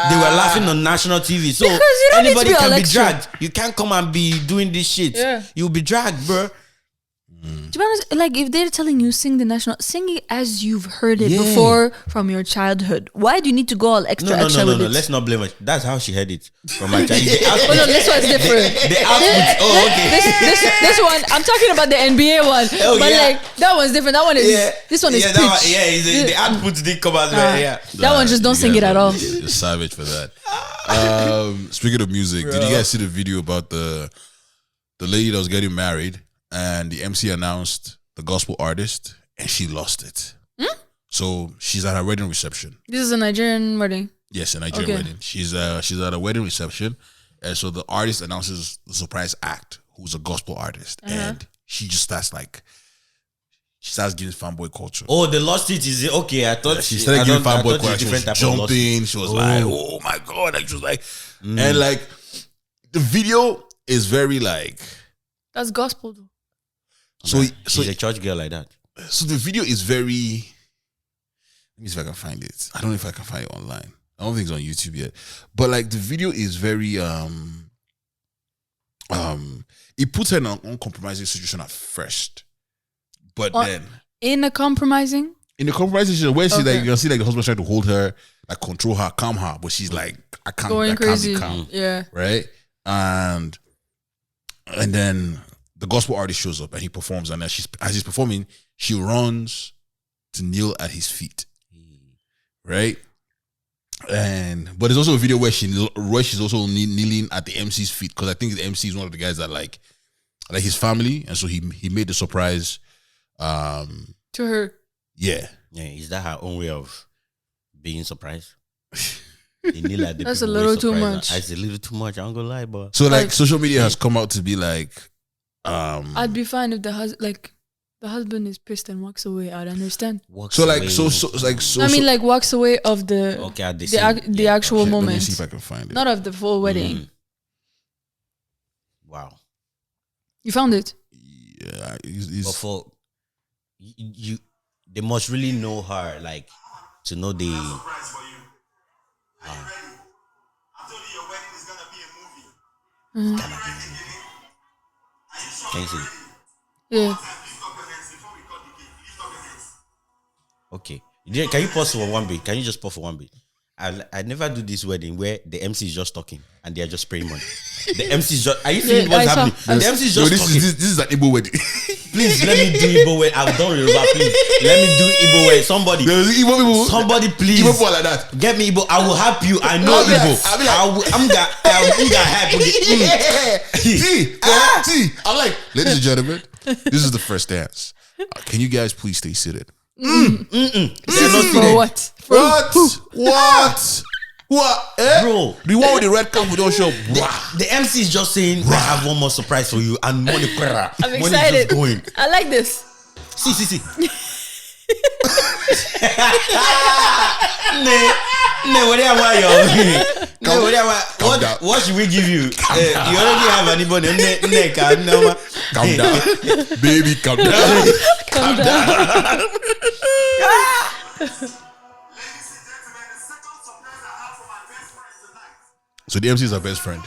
They were laughing on national TV. So anybody can be dragged. You can't come and be doing this shit. Yeah. You'll be dragged, bro. To be honest, like if they're telling you sing it as you've heard it before from your childhood. Why do you need to go all extra with it? No. Let's not blame her. That's how she heard it from my childhood. No, this one's different. This one, I'm talking about the NBA one. Like that one's different. That one is this one is pitch. The output did come as well. That one just don't sing it at all. You're savage for that. Speaking of music, did you guys see the video about the lady that was getting married? And the MC announced the gospel artist, and she lost it. So she's at her wedding reception. This is a Nigerian wedding. Yes, a Nigerian wedding. She's at a wedding reception, and so the artist announces the surprise act, who's a gospel artist, and she just starts giving fanboy culture. Oh, they lost it. Is it okay? I thought she started giving fanboy culture. She was jumping. She was like, "Oh my god!" Like she was like, and like the video is very like that's gospel though. So she's a church girl like that. So the video is very. Let me see if I can find it. I don't know if I can find it online. I don't think it's on YouTube yet. But like the video is very it puts her in an uncompromising situation at first. But then in a compromising situation where she's like, you can see like the husband's trying to hold her, like control her, calm her, but she's like, I can't be calm. Yeah. Right? And then the gospel artist shows up and he performs, and as he's performing, she runs to kneel at his feet, right? But there's also a video where she's also kneeling at the MC's feet, because I think the MC is one of the guys that like his family, and so he made the surprise to her. Yeah. Is that her own way of being surprised? That's a little too much. It's a little too much. I'm gonna lie, but so like social media has come out to be like. I'd be fine if the husband is pissed and walks away. I'd understand. Walks away of the actual moment. Let me see if I can find it. Not of the full wedding. Wow. You found it? Yeah. But for you, they must really know her, like to know the. Can you see? Yeah. Okay. Can you pause for one bit? Can you just pause for one bit? I never do this wedding where the MC is just talking and they are just spraying money. The MC is just. Are you feeling what's happening? The MC is just talking. This is an Igbo wedding. Please let me do Igbo wedding. I've done Yoruba. Please let me do Igbo wedding. Somebody, Igbo people. somebody, please. Igbo people like that. Get me Igbo. I will help you. I know Igbo. I'm gonna help you. See. I'm like, ladies and gentlemen, this is the first dance. Can you guys please stay seated? For what? What? Eh? Bro, the one with the red cap don't show. The MC is just saying, I have one more surprise for you. And money, I'm excited. Just going. I like this. See. What should we give you? You already have anybody. Calm down. Baby, calm down. Calm down. So the MC is our best friend.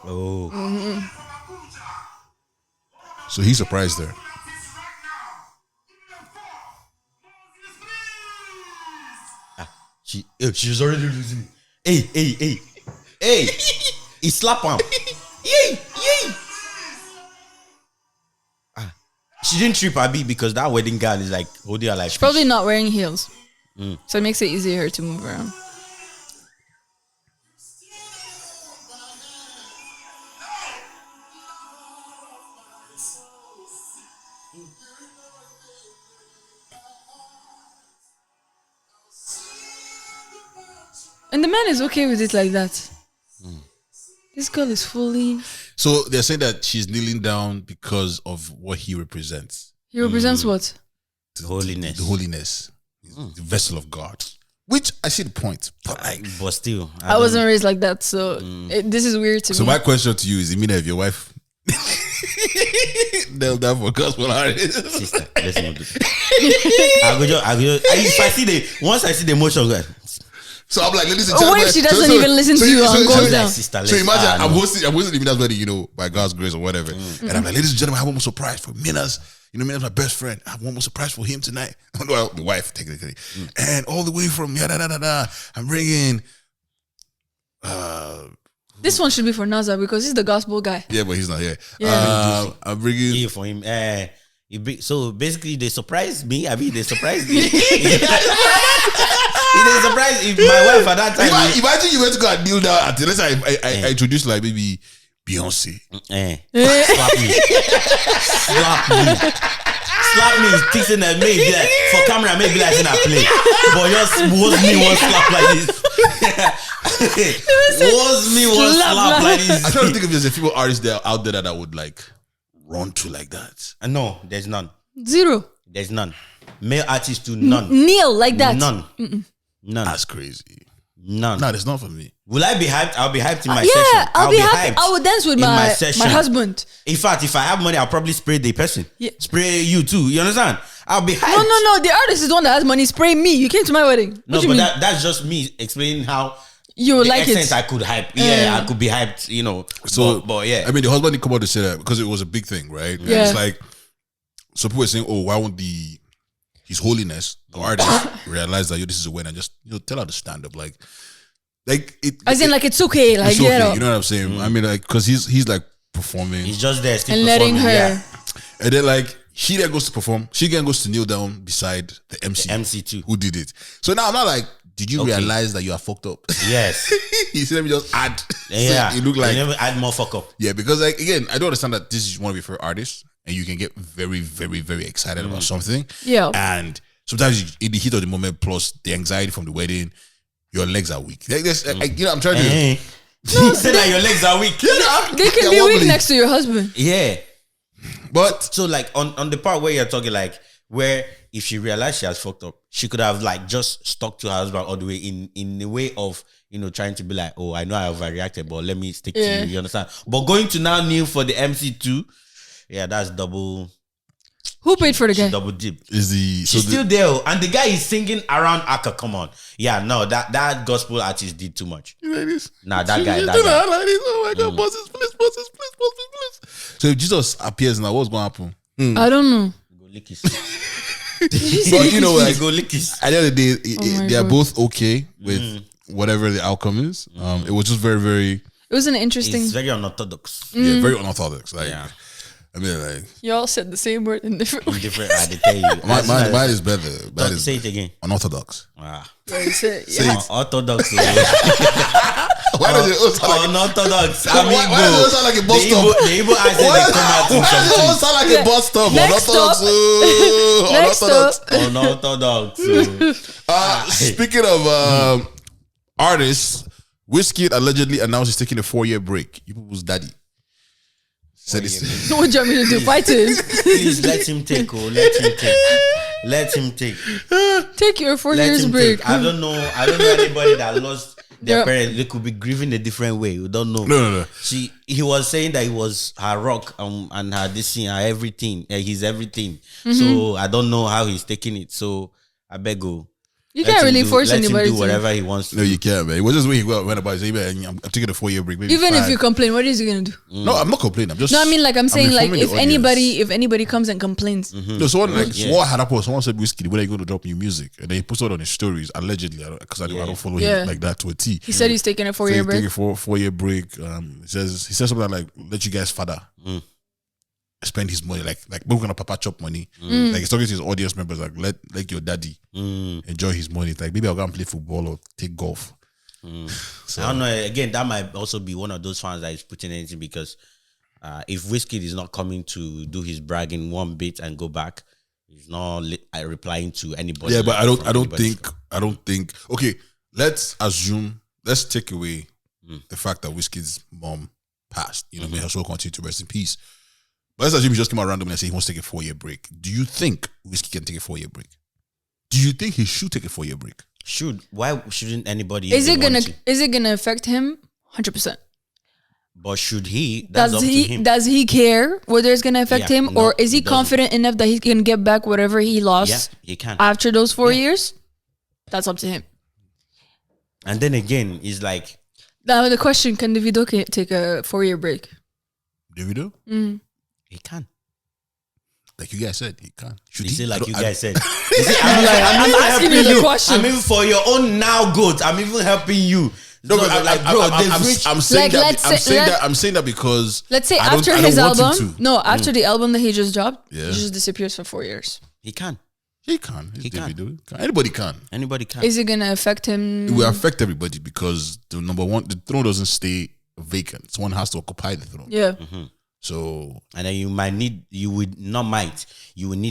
Oh. So he surprised her. She's already losing it. Hey. He slap him. Yay. She didn't trip Abby because that wedding girl is like holding her like She's probably not wearing heels. So it makes it easier to move around. And the man is okay with it like that. This girl is fully... So they're saying that she's kneeling down because of what he represents. He represents what? The holiness. The holiness. The vessel of God. Which I see the point. But still. I wasn't raised like that, so this is weird to me. So my question to you is, Imina, if your wife knelt down for gospel artists. Sister, let's not do that. Once I see the emotion, guys. So I'm like, ladies and gentlemen. What if she doesn't even listen to you and goes down? Sister, So imagine I'm hosting Imina's wedding, by God's grace or whatever. And I'm like, ladies and gentlemen, I have one more surprise for Minas. Mina's my best friend. I have one more surprise for him tonight. Well, the wife, technically. And all the way from I'm bringing This one should be for Naza because he's the gospel guy. yeah, but he's not here. Yeah. I'm bringing here for him. So basically, they surprised me. They surprised me. They surprised my wife at that time. Imagine you went to go and kneel down at let's say I introduced like maybe Beyonce. Slap me, fixing that maybe like, for camera, maybe like in a play. But just was me one slap like this. Was me one slap like this. I'm trying to think if there's a female artist there out there that would like run to like that. No, there's none. Zero. There's none. Male artists too, none. Kneel like that. None. None. That's crazy. None. No, that's not for me. Will I be hyped? I'll be hyped in my Yeah, session. I'll be happy. I will dance with my session. husband. In fact, if I have money, I'll probably spray the person. Yeah. Spray you too. You understand? I'll be hyped. No. The artist is the one that has money. Spray me. You came to my wedding. No, What but you mean? that's just me explaining how You would the like extent it. I could hype. Yeah, I could be hyped, So but yeah. I mean the husband didn't come out to say that because it was a big thing, right? Yeah. It's like so people were saying, oh, why won't His Holiness, the artist, realize that this is a win and just tell her to stand up, like it. As in, like it's okay, like it's okay, get up. you know what I'm saying? I mean, like because he's like performing, He's just there still And letting performing, her. yeah. and then like she then goes to perform. She then goes to kneel down beside the MC, MC too. who did it. So now I'm not like, did you Okay. realize that you are fucked up? Yes. He said, let me just add. Yeah. So it looked like you never add more fuck up. yeah, because like again, I don't understand that this is one of your favorite artists, and you can get very, very, very excited about something. Yeah. And sometimes in the heat of the moment, plus the anxiety from the wedding, your legs are weak. Like this, I'm trying to. You say that your legs are weak. They can be weak next to your husband. Yeah. But So like on the part where you're talking like where if she realized she has fucked up, she could have like just stuck to her husband all the way in the way of trying to be like, oh, I know I overreacted, but let me stick to you. You understand? But going to now kneel for the MC too, yeah, that's double. Who paid for the guy? Double dip. She's Still there, and the guy is singing around Aka. Come on, yeah, no, that gospel artist did too much. like this. Nah, that guy. Like this. Oh my God, bosses, please. So if Jesus appears now, what's going to happen? I don't know. Go lick his. But you know what? Go lick his. At the end of the day, my they are God. both okay with whatever the outcome is. It was just very, very, It was an interesting. It's very unorthodox. yeah, very unorthodox. Like, Yeah. I mean, like, Y'all said the same word in different ways. Different. I did tell you. mine is better. Mine is Say it again. unorthodox. Ah. Yeah. Orthodox. Why does it sound like Unorthodox. Why does it sound like a bus stop? The Igbo accent Why they come out in does it some sound like a bus stop? Next Unorthodox. Next Unorthodox. Unorthodox. Speaking of artists, Wizkid allegedly announced he's taking a 4-year break. You people's daddy said this. What do you want me to do? Fight it. Please let him take. Oh, let him take. Let him take. Take your 4 Let years him break. take. I don't know anybody that lost their Yeah. parents. They could be grieving a different way. We don't know. No. He was saying that he was her rock and her this thing, her everything. He's everything. Mm-hmm. So I don't know how he's taking it. So I beg you. You can't really force let anybody him do to. whatever he wants to. No, you can't, man. It was just when he went about it. He said, I'm taking a 4-year break. Maybe Even 5. if you complain, what is he gonna do? No, I'm not complaining. I'm just. No, I mean, like I'm saying, like informing the if anybody comes and complains, No, someone what had happened? Someone said, "Wizkid, when are you going to drop new music?" And then he posted it on his stories allegedly, because I don't follow Yeah. him like that to a T. he said he's taking a 4-year He's break. taking a 4-year break. He says something like, "Let you guys father spend his money, like we're gonna papa chop money." Like he's talking to his audience members, like let your daddy enjoy his money. It's like maybe I'll go and play football or take golf. I don't know. Again, that might also be one of those fans that is putting anything because if Wizkid is not coming to do his bragging one bit and go back, he's not replying to anybody. Yeah, but I from don't anybody. think. Okay, let's take away the fact that Wizkid's mom passed. You know, may her soul continue to rest in peace. But let's assume he just came out randomly and said he wants to take a 4-year break. Do you think Wizkid can take a 4-year break? Do you think he should take a 4-year break? Why shouldn't anybody? Is if it they want to? is it gonna affect him? 100%. But should he? That's Does up to he him. does he care whether it's gonna affect Yeah, him, no, or is he he doesn't. confident enough that he can get back whatever he Yeah, lost he can. after those 4 years? That's up to him. And then again, it's like Now the question: can Davido take a 4-year break? Davido? he can. Like you guys said, he can. Should You he? say I like don't- you I guys don't- said. You see, I'm even asking helping you the question. I'm even for your own now good. I'm even helping you. No, but I'm saying Like, that. let's I'm say- saying let- that. I'm saying that because Let's say I don't- after I don't his want him album, to. no, after the album that he just dropped, Yeah. he just disappears for 4 years. He can. He can. He's He can. Davido. Anybody can. Anybody can. Is it gonna affect him? It will affect everybody because the throne doesn't stay vacant. Someone has to occupy the throne. Yeah. So And then you will need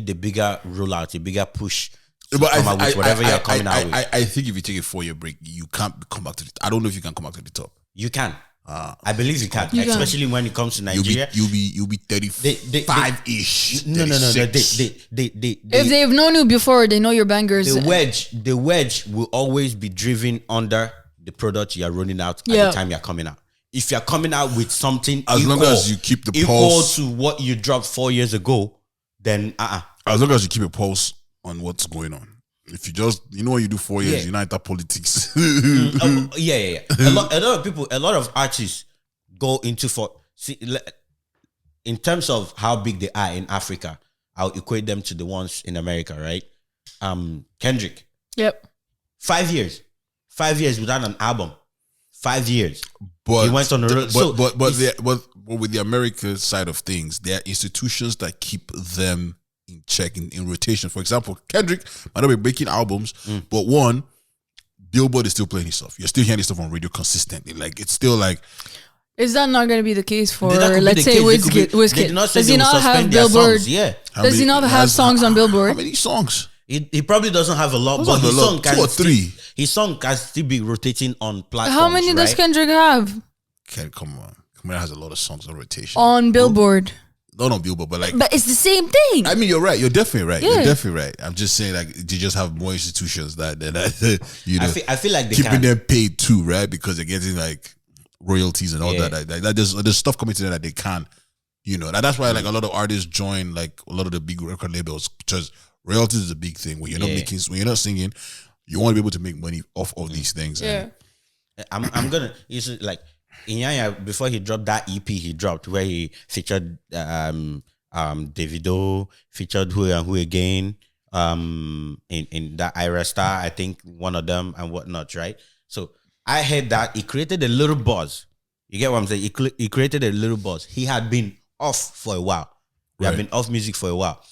the bigger rollout, a bigger push to but come out with whatever you're coming out with. I think if you take a 4-year break, you can't come back to the. I don't know if you can come back to the top. You can. I believe you can. You can. Especially when it comes to You'll Nigeria. be 35-ish. No. 36. If they've known you before, they know your bangers. The wedge will always be driven under the product you are rolling out at Yeah. the time you're coming out. If you're coming out with something As long as you keep the equal pulse. to what you dropped 4 years ago, then As long as you keep a pulse on what's going on. If you just, when you do 4 years, Yeah. you're not into politics. yeah. A lot of people, a lot of artists go into in terms of how big they are in Africa, I'll equate them to the ones in America, right? Kendrick, Yep. 5 years. 5 years without an album. 5 years. But He went on a road. So but with the America side of things, there are institutions that keep them in check, in rotation. For example, Kendrick might not be breaking albums, but one, Billboard is still playing his stuff. You're still hearing his stuff on radio consistently. Like it's still like Is that not going to be the case for, That could be let's the say, case. They Wizkid? did not say Does they he will not have suspend their Billboard? songs. Yeah. Does he not have songs on Billboard? How many songs? He probably doesn't have a lot, Doesn't but have his a lot. song can 2 or 3. his song can still be rotating on platforms. How many does right? Kendrick have Come on. Camila has a lot of songs on rotation. on Billboard? Not on Billboard, but like But it's the same thing. I mean, you're right. You're definitely right. You're Yeah. definitely right. I'm just saying, like, you just have more institutions that you know, I feel like they keeping can. them paid too, right? Because they're getting like royalties and all Yeah. that. Like, there's stuff coming to them that they can You know, that's why like a lot of artists join like a lot of the big record labels because royalties is a big thing. When you're not making, when you're not singing, you want to be able to make money off of these things. Yeah. And I'm gonna like Inyanya before he dropped that EP he dropped where he featured Davido, featured who again in that Ira Star, I think one of them and whatnot, right? So I heard that he created a little buzz. You get what I'm saying? He created a little buzz. He had been off for a while. He had been off music for a while.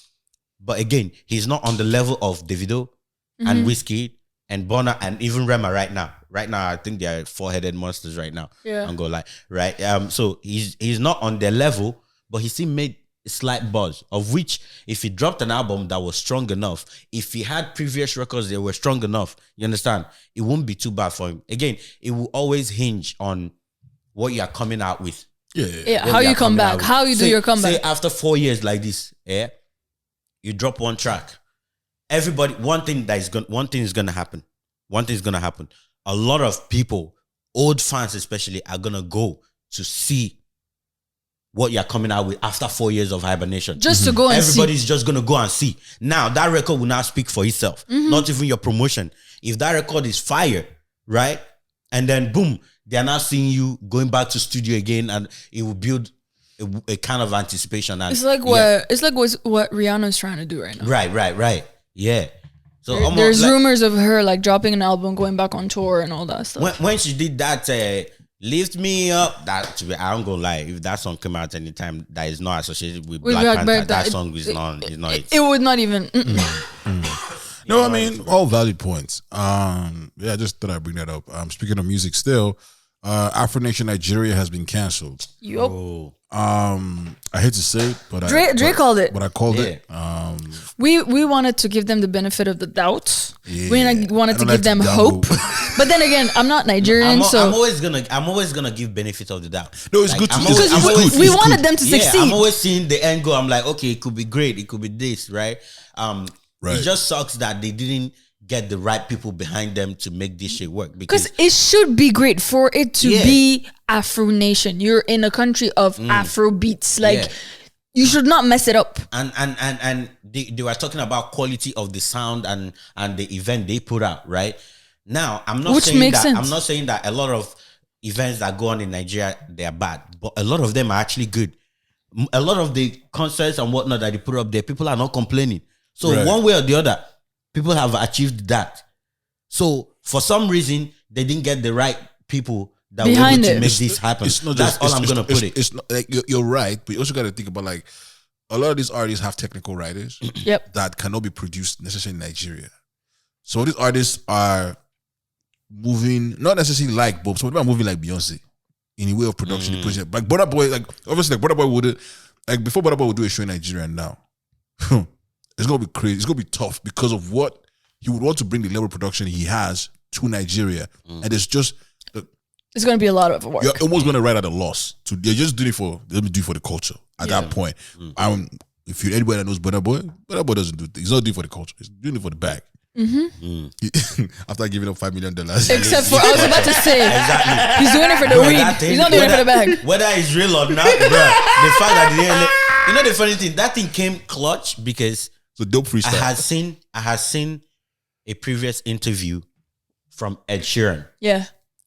But again, he's not on the level of Davido and Wizkid and Bonner and even Rema right now. Right now, I think they're four-headed monsters right now. Yeah. I'm gonna lie. Right. So he's not on their level, but he still made a slight buzz, of which if he dropped an album that was strong enough, if he had previous records that were strong enough, you understand, it won't be too bad for him. Again, it will always hinge on what you are coming out with. Yeah, how you come back, how you do your comeback. Say after 4 years like this, you drop one track. Everybody, one thing is gonna happen. One thing is gonna happen. A lot of people, old fans especially, are gonna go to see what you're coming out with after 4 years of hibernation. Just to go and Everybody's just gonna go and see. Now that record will now speak for itself. Not even your promotion. If that record is fire, right? And then boom, they're now seeing you going back to studio again, and it will build a kind of anticipation. And it's like what Rihanna's trying to do right now. Right. Yeah. So there's rumors of her like dropping an album, going back on tour, and all that stuff. When she did that, "Lift Me Up," that I don't gonna lie. If that song came out anytime that is not associated with Black Panther, that song is not. It would not even. No, I mean all valid points. I just thought I'd bring that up. Speaking of music, still, Afro Nation Nigeria has been canceled. Yup. I hate to say it, but Dre called it. But I called it. We wanted to give them the benefit of the doubt. Yeah. We wanted to like give them to hope. But then again, I'm not Nigerian, so I'm always gonna give benefit of the doubt. No, it's good to because we wanted them to succeed. I'm always seeing the end goal. I'm like, okay, it could be great. It could be this, right? It just sucks that they didn't get the right people behind them to make this shit work. Because it should be great for it to be Afro Nation. You're in a country of Afro beats. You should not mess it up. And they were talking about quality of the sound and the event they put out, right? Now, I'm not saying that a lot of events that go on in Nigeria, they are bad, but a lot of them are actually good. A lot of the concerts and whatnot that they put up there, people are not complaining. So one way or the other, people have achieved that. So for some reason, they didn't get the right people that were able to make this happen. That's all I'm gonna put it. It's not like you're right, but you also got to think about like a lot of these artists have technical writers that cannot be produced necessarily in Nigeria. So these artists are moving, not necessarily like Bob, some of them are moving like Beyonce in a way of production. Like Burna Boy, like obviously like Burna Boy would like before Burna Boy would do a show in Nigeria now. It's gonna be crazy. It's gonna be tough because of what he would want to bring the level of production he has to Nigeria, and it's just it's gonna be a lot of work. You're almost gonna write at a loss. You're just doing it for let me do it for the culture. At that point, if you're anybody that knows Burna Boy doesn't do. He's not doing it for the culture. He's doing it for the bag. After giving up $5 million, except for I was about to say, he's doing it for the weed. He's not doing it for the bag. Whether it's real or not, bro. The fact that you know the funny thing, that thing came clutch because it's a dope freestyle. I had seen a previous interview from Ed Sheeran. Yeah,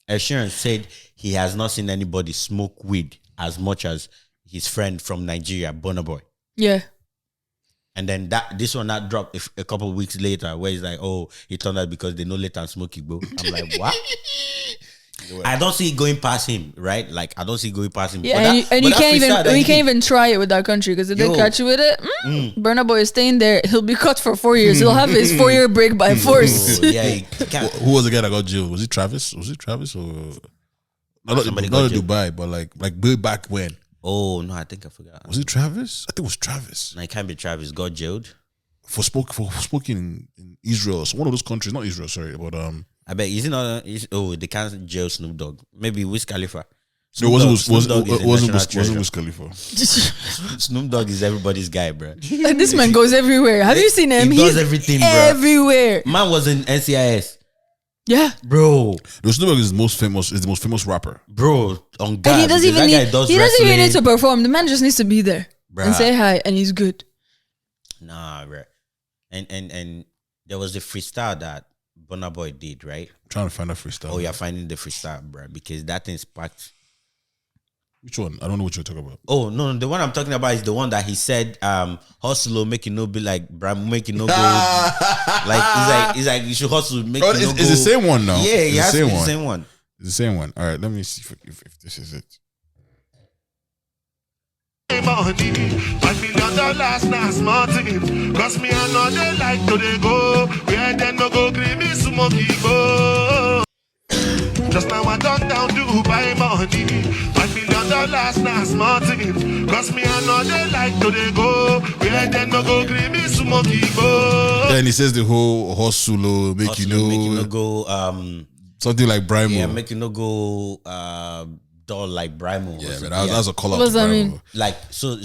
Ed Sheeran said he has not seen anybody smoke weed as much as his friend from Nigeria, Burna Boy. Yeah. And then this one that dropped a couple of weeks later, where he's like, "Oh, he turned out because they know later and smoky, bro." I'm like, what? I don't see it going past him, right? Like I don't see it going past him. Yeah, you can't even try it with that country because if they catch you with it, Burna Boy is staying there. He'll be cut for 4 years. He'll have his 4-year break by force. Who was the guy that got jailed? Was it Travis? Or not Dubai, but like way back when? Oh no, I think I forgot. Was it Travis? I think it was Travis. No, it can't be Travis. Got jailed for smoking in Israel. So one of those countries, not Israel, sorry, but I bet is it not? They can't jail Snoop Dogg. Maybe Wiz Khalifa. No, it wasn't Wiz Khalifa. Snoop Dogg is everybody's guy, bro. Like this man goes everywhere. Have you seen him? He does everything, bro. Everywhere. Man was in NCIS. Yeah. bro. Snoop Dogg is the most famous rapper. Bro, on God, And he doesn't even that need. guy does He doesn't even need to wrestling. perform. The man just needs to be there and Bruh. say hi, and he's good. Nah, bro. And there was the freestyle that Burna Boy did, right? I'm trying to find a freestyle. Oh, you're finding the freestyle, bro, because that thing sparked. Which one? I don't know what you're talking about. Oh no, the one I'm talking about is the one that he said, hustle, make it no be like Bram, make it no go. He's like you should hustle, make it no go. It's the same one now. Yeah, It's it has the to same be the one. same one. It's the same one. All right, let me see if this is it. Money, $5 million now small thing. Cause me I know they like to they go. Where they no go creamy smoky go. Just now I done down Dubai money. $5 million now small thing. Cause me I know they like to they go. Where they no go creamy smoky go. Then he says the whole hustle, make Hustle, you make it no know, go. something like Brimo. Yeah, make it no go. Dull like Brimo. Yeah, but that's a call out. What does to that Brimo. mean? Like so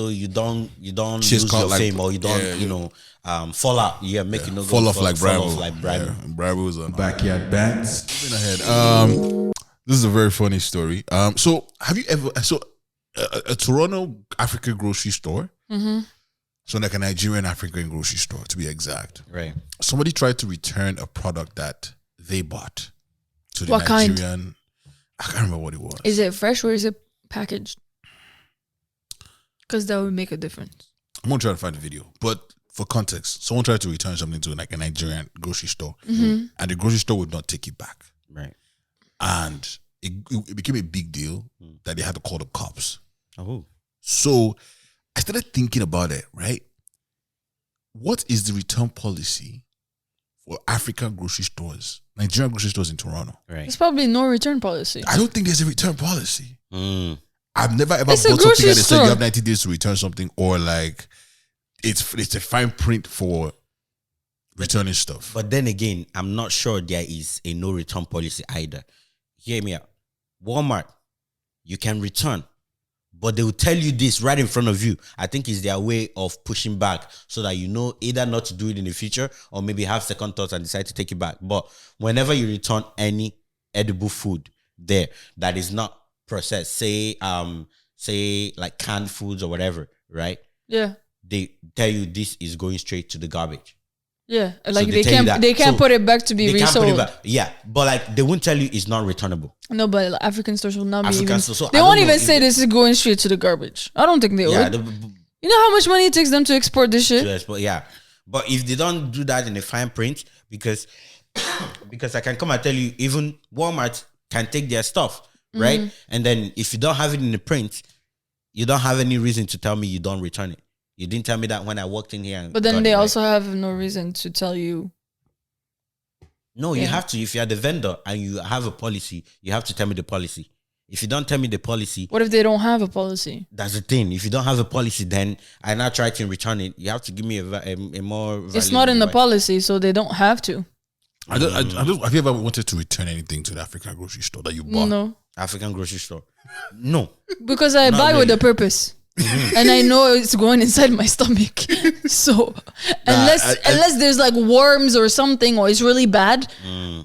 you don't Chase lose call your like- fame, or you don't yeah, fall out. Yeah, make it no go Fall off like fall Brimo. off like Brimo. Yeah, Brimo is on. Backyard bats. Moving ahead. This is a very funny story. So have you ever a Toronto African grocery store? Mm-hmm. So like a Nigerian African grocery store, to be exact. Right. Somebody tried to return a product that they bought to the What kind? Nigerian. I can't remember what it was. Is it fresh or is it packaged? Because that would make a difference. I'm gonna try to find the video, but for context, someone tried to return something to like a Nigerian grocery store, and the grocery store would not take it back, Right. and it became a big deal that they had to call the cops. Oh. So I started thinking about it. Right, what is the return policy for African grocery stores, Nigerian grocery stores in Toronto? Right. It's probably no return policy. I don't think there's a return policy. Mm. I've never ever It's a bought something grocery and they said you store. have 90 days to return something, or like it's a fine print for returning stuff. But then again, I'm not sure there is a no return policy either. Hear me out. Walmart, you can return, but they will tell you this right in front of you. I think it's their way of pushing back so that you know either not to do it in the future or maybe have second thoughts and decide to take it back. But whenever you return any edible food there that is not processed, say like canned foods or whatever, right? Yeah. They tell you this is going straight to the garbage. Yeah. Like they tell you that. they can't So put it back to be They can't put it resold. back. Yeah, but like they won't tell you it's not returnable. No, but like, African stores will not be African even. stores, so They I won't don't know even if say they- this is going straight to the garbage. I don't think they Yeah, would. You know how much money it takes them to export this shit? yes, but yeah, but if they don't do that in the fine print, because I can come and tell you, even Walmart can take their stuff, right? And then if you don't have it in the print, you don't have any reason to tell me you don't return it. You didn't tell me that when I walked in here. And But then got they it, right? also have no reason to tell you. No, you Yeah. have to. If you're the vendor and you have a policy, you have to tell me the policy. If you don't tell me the policy, What if they don't have a policy? that's the thing. If you don't have a policy, then I now try to return it. You have to give me a more. It's valid not in the way. policy, so they don't have to. I just, have you ever wanted to return anything to the African grocery store that you bought? No. African grocery store. No. Because I Not buy with really. a purpose. And I know it's going inside my stomach. So unless there's like worms or something, or it's really bad,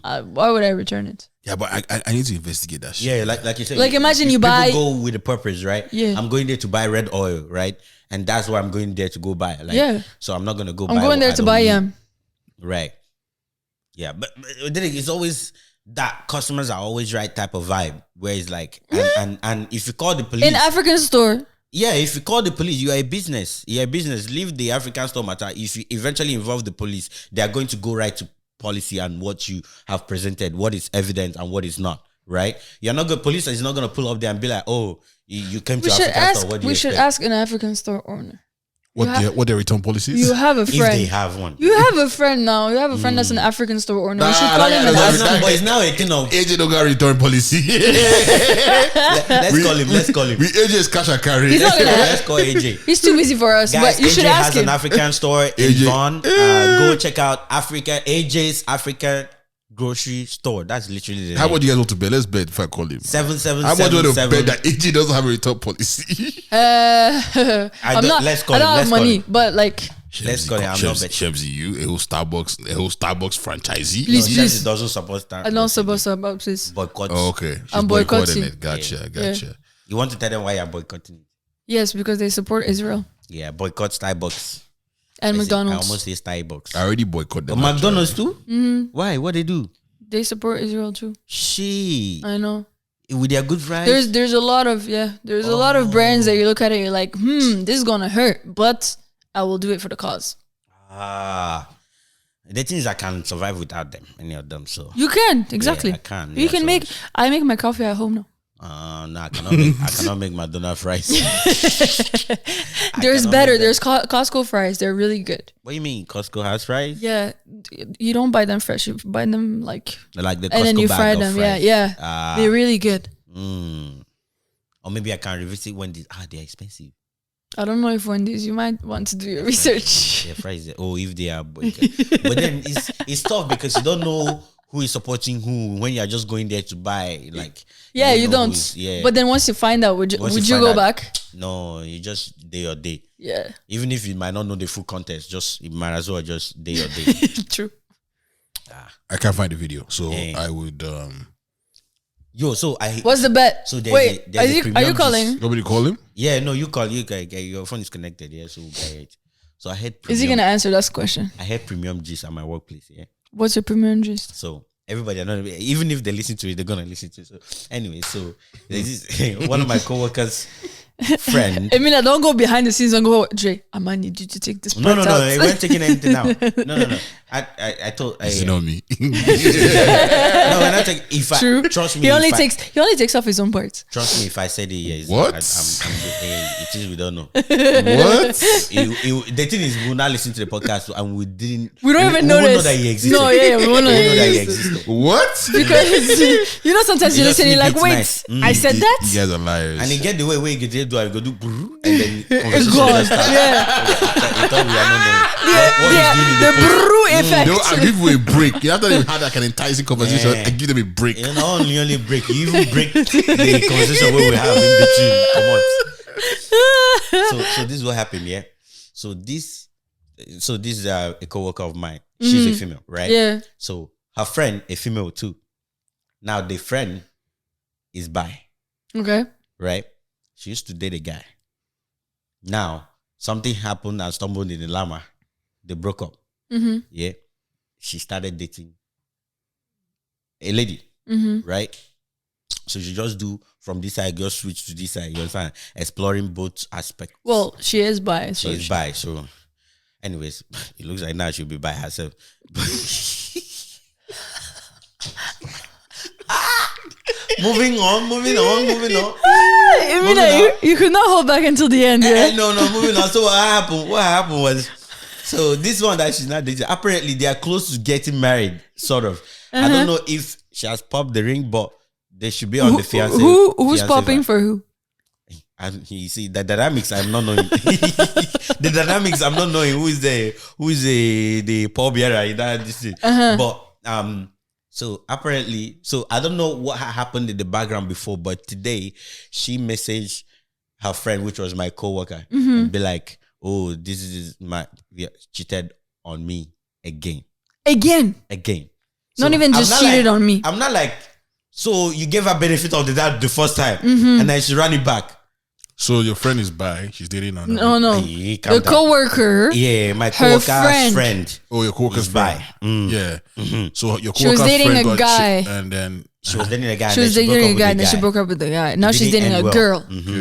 why would I return it? Yeah, but I need to investigate that shit. Yeah, like you said. Like, imagine you people buy- go with a purpose, right? Yeah. I'm going there to buy red oil, right? And that's why I'm going there to go buy. Like, Yeah. So I'm not gonna go. I'm buy going what there I to don't buy need. yam. Right. Yeah, but then it's always that customers are always right type of vibe where it's like, and if you call the police, In African store. yeah, if you call the police, you are a business. You're a business. Leave the African store matter. If you eventually involve the police, they are going to go right to policy and what you have presented, what is evident and what is not. Right? You're not good. Police is not going to pull up there and be like, "Oh, you came to We should African ask. store. What do you We should expect?" ask an African store owner. What their return policies? You have a If they friend. have one. You have a friend now. You have a friend that's an African store owner. You should Nah, call that him guy and doesn't ask him. But it's now a thing of AJ don't got return policy. let's call him. Let's call him. We AJ is cash and carry. He's not gonna- Let's call AJ. He's too busy for us, Guys, but you AJ should ask has him. an African store in AJ. Vaughan. Go check out AJ's African grocery store. That's literally the How name. much do you guys want to bet? Let's bet if I call him. 777. How much do you want to bet that AJ doesn't have a return policy? I'm not. let's call I don't him, have let's call money, him. but like Let's call it. I'm not betting. Shemzy, you a whole Starbucks franchisee. Please, No, please. Chelsea doesn't support Starbucks. I don't suppose about this. Boycott. Oh, okay. She's I'm boycotting. it. Gotcha. You want to tell them why you're boycotting it? Yes, because they support Israel Yeah, boycott Starbucks. and I McDonald's. almost say Starbucks. I already boycotted them. McDonald's too? Why? What they do? They support Israel too. She I know. with their good fries. There's a lot of there's a lot of brands that you look at it, you're like, this is gonna hurt, but I will do it for the cause. The things I can survive without them, any of them. So You can, exactly. I can. You can make. I make my coffee at home now. No, I cannot make McDonald's fries. There's cannot better. make There's Costco fries. They're really good. What do you mean? Costco has fries? Yeah, you don't buy them fresh. You buy them like The Costco and then you bag fry of them. fries. Yeah. They're really good. Or maybe I can revisit when they're expensive. I don't know if Wendy's. You might want to do your research. Yeah, fries. Oh, if they are, but then it's tough because you don't know who is supporting who when you're just going there to buy. Like, Yeah, you know who don't. is- yeah, But then once you find out, would you Once you go find out- back? no, you just day or day. Yeah, Even if you might not know the full context, just you might as well just day or day. true. I can't find the video, so Yeah. I would. Yo, so What's the bet? So there's Wait, there's are you premium calling? gist. Nobody call him. Yeah, no, you call you guys. Your phone is connected. Yeah, so we'll get it. So I had. Is he gonna answer that question? I had premium gist at my workplace. Yeah. What's your premium gist? So everybody, are not even if they listen to it, they're gonna listen to it. So anyway, so there's this, one of my coworkers' friend. Emina, don't go behind the scenes and go, Dre, I might need you to take this part No, out. I weren't taking anything out. No. I told. It's not me. No, we're not taking. If True. I trust me, He only if I- takes off his own parts. Trust me, if I said it, yeah. What? It is we don't know. What? The thing is, we'll not listen to the podcast, and we didn't. We don't even we won't notice. know that he existed. No, yeah, we won't know We won't know that he he existed. What? Because you know sometimes you It just listen, you're like, makes wait, nice. I said that? You guys are liars. And he get the way where he get to do, I go do, brrr, and then It's conversation gone. just start. Yeah. He thought we are not knowing. Yeah, the brew effect. No, I give you a break. You have to even have that kind of enticing conversation. Yeah. I give them a break. You know, only break. You even break the conversation where we have in between. Come on. So this is what happened, yeah. So this is a coworker of mine. She's a female, right? Yeah. So her friend, a female too. Now the friend is bi, Okay. right? She used to date a guy. Now something happened and stumbled in the llama. They broke up. Yeah. She started dating a lady, right? So she just do from this side, just switch to this side. You understand? Exploring both aspects. Well, she is bi. So She is bi. So, anyways, it looks like now she'll be by herself. Moving on. Emina, you could not hold back until the end, yeah? No, moving on. So what happened was, so this one that she's not dating, apparently they are close to getting married, sort of. I don't know if she has popped the ring, but they should be on the fiancé. Who's fiancé popping vibe. for who? And you see the dynamics, I'm not knowing. The dynamics, I'm not knowing who is the pall bearer in that this thing. But so apparently, so I don't know what happened in the background before, but today she messaged her friend, which was my coworker, and be like, "Oh, this is cheated on me again." So Not even I'm just not cheated like- on me. I'm not like, so you gave her benefit of the doubt the first time, and then she ran it back. So your friend is bi. She's dating on. No. Hey, calm The down. coworker. Yeah, my Her coworker's friend. friend. Oh, your coworker's Is bi. friend. Yeah. So your She was coworker's dating friend a got guy. and then She was dating a guy. She and was then dating broke a up guy, with and the then she guy. broke up with the guy. Now It she's didn't dating a end well. girl.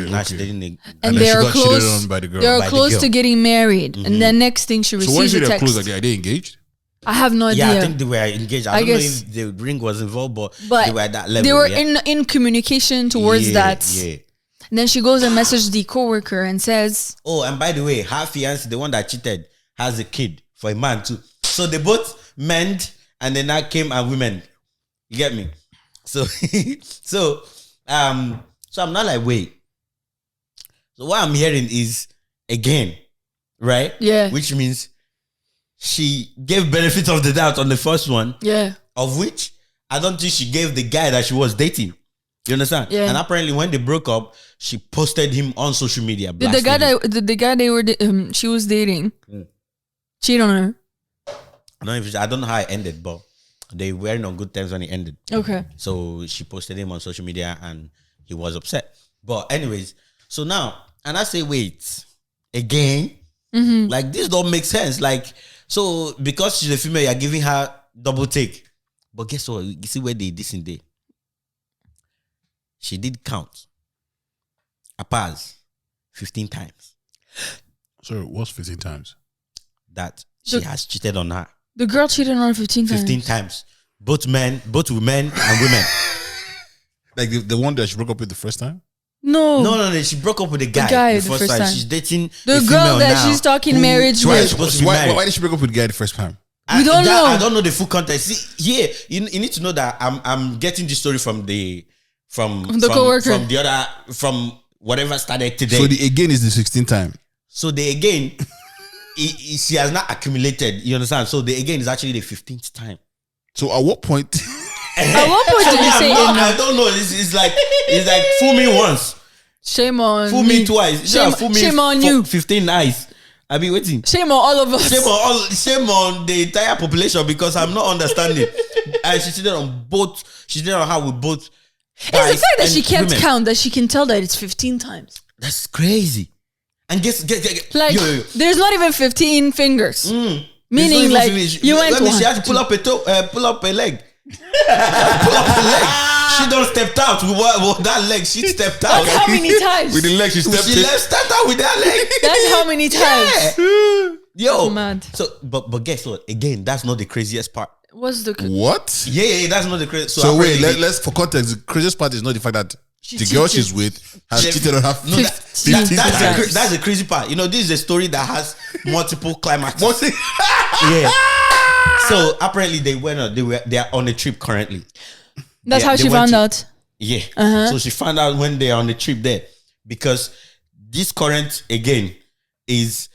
Now she's dating a And then they she are got cheated close. on by the girl. They By are the close girl. to getting married, and then next thing she So when you receives say a they're text. close, like, are they engaged? I have no idea. Yeah, I think they were engaged. I don't know guess. if the ring was involved, but but they were at that level. they were yeah? in communication towards Yeah, that. Yeah. And then she goes and messages the coworker and says, Oh, and by the way, her fiance, the one that cheated, has a kid for a man too. So they both men, and then I came and women. You get me? So, so I'm not like, wait. So what I'm hearing is again, right? Yeah. Which means she gave benefit of the doubt on the first one, yeah. of which I don't think she gave the guy that she was dating. You understand? Yeah. And apparently when they broke up, she posted him on social media. The guy blasting him. she was dating, Cheat on her. I don't know how it ended, but they weren't on good terms when it ended. Okay. So she posted him on social media and he was upset. But anyways, so now, and I say, wait, again? Like, this don't make sense. Like, so because she's a female, you're giving her double take. But guess what? You see where they this in day. She did count. A pass 15 times. So what's 15 times? That she has cheated on her. The girl cheated on her 15 times. 15 times. Both men, both women and women. Like the one that she broke up with the first time? No. She broke up with the guy the first time. She's dating the a girl female that now she's talking who marriage she was with. supposed to be married. Why did she break up with the guy the first time? We don't know. I don't know the full context. See, you need to know that I'm getting this story from the coworker. from whatever started today. So the again is the 16th time. So the again, she has not accumulated. You understand? So the again is actually the 15th time. So at what point? At what point did you say I don't know. It's like fool me once, shame on fool me twice. Shame on you. 15 eyes. I be waiting. Shame on all of us. Shame on the entire population because I'm not understanding. And she cheated on both. She cheated on her with both. It's the fact that she can't women. count, that she can tell that it's 15 times. That's crazy. And guess like there's not even 15 fingers. Meaning like you went Let me one. She had to pull up a toe, pull up a leg. Pull up a leg. She don't stepped out with that leg. She stepped out. That's how many times? With the leg, she stepped in. Stepped out with that leg. That's how many times? Yeah. Yo. That's mad. So, but guess what? Again, that's not the craziest part. What's the What? Yeah, that's not the craziest. So wait, let's for context. The craziest part is not the fact that the girl she's with has cheated on her. No, 15 times. that's the crazy part. You know, this is a story that has multiple climaxes. Yeah. So apparently they are on a trip currently. That's how she found out. Yeah. So she found out when they are on the trip there because this current again is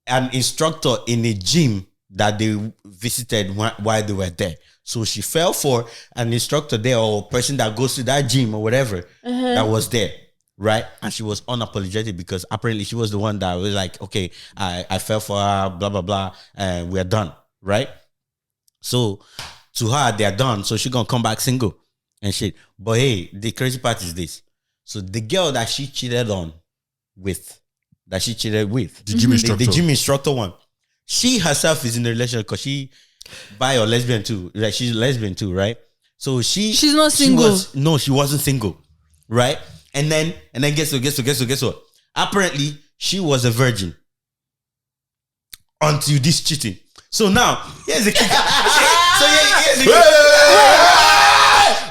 an instructor in a gym that they visited while they were there. So she fell for an instructor there or person that goes to that gym or whatever that was there. Right? And she was unapologetic because apparently she was the one that was like, okay, I fell for her, blah, blah, blah, and we're done. Right? So to her, they're done. So she's going to come back single and shit. But hey, the crazy part is this. So the girl that she cheated with, the gym instructor one, she herself is in a relationship because she bi or lesbian too. Like she's lesbian too, right? So she's not single. She wasn't single, right? And then guess what? Apparently, she was a virgin until this cheating. So now, here's the kicker.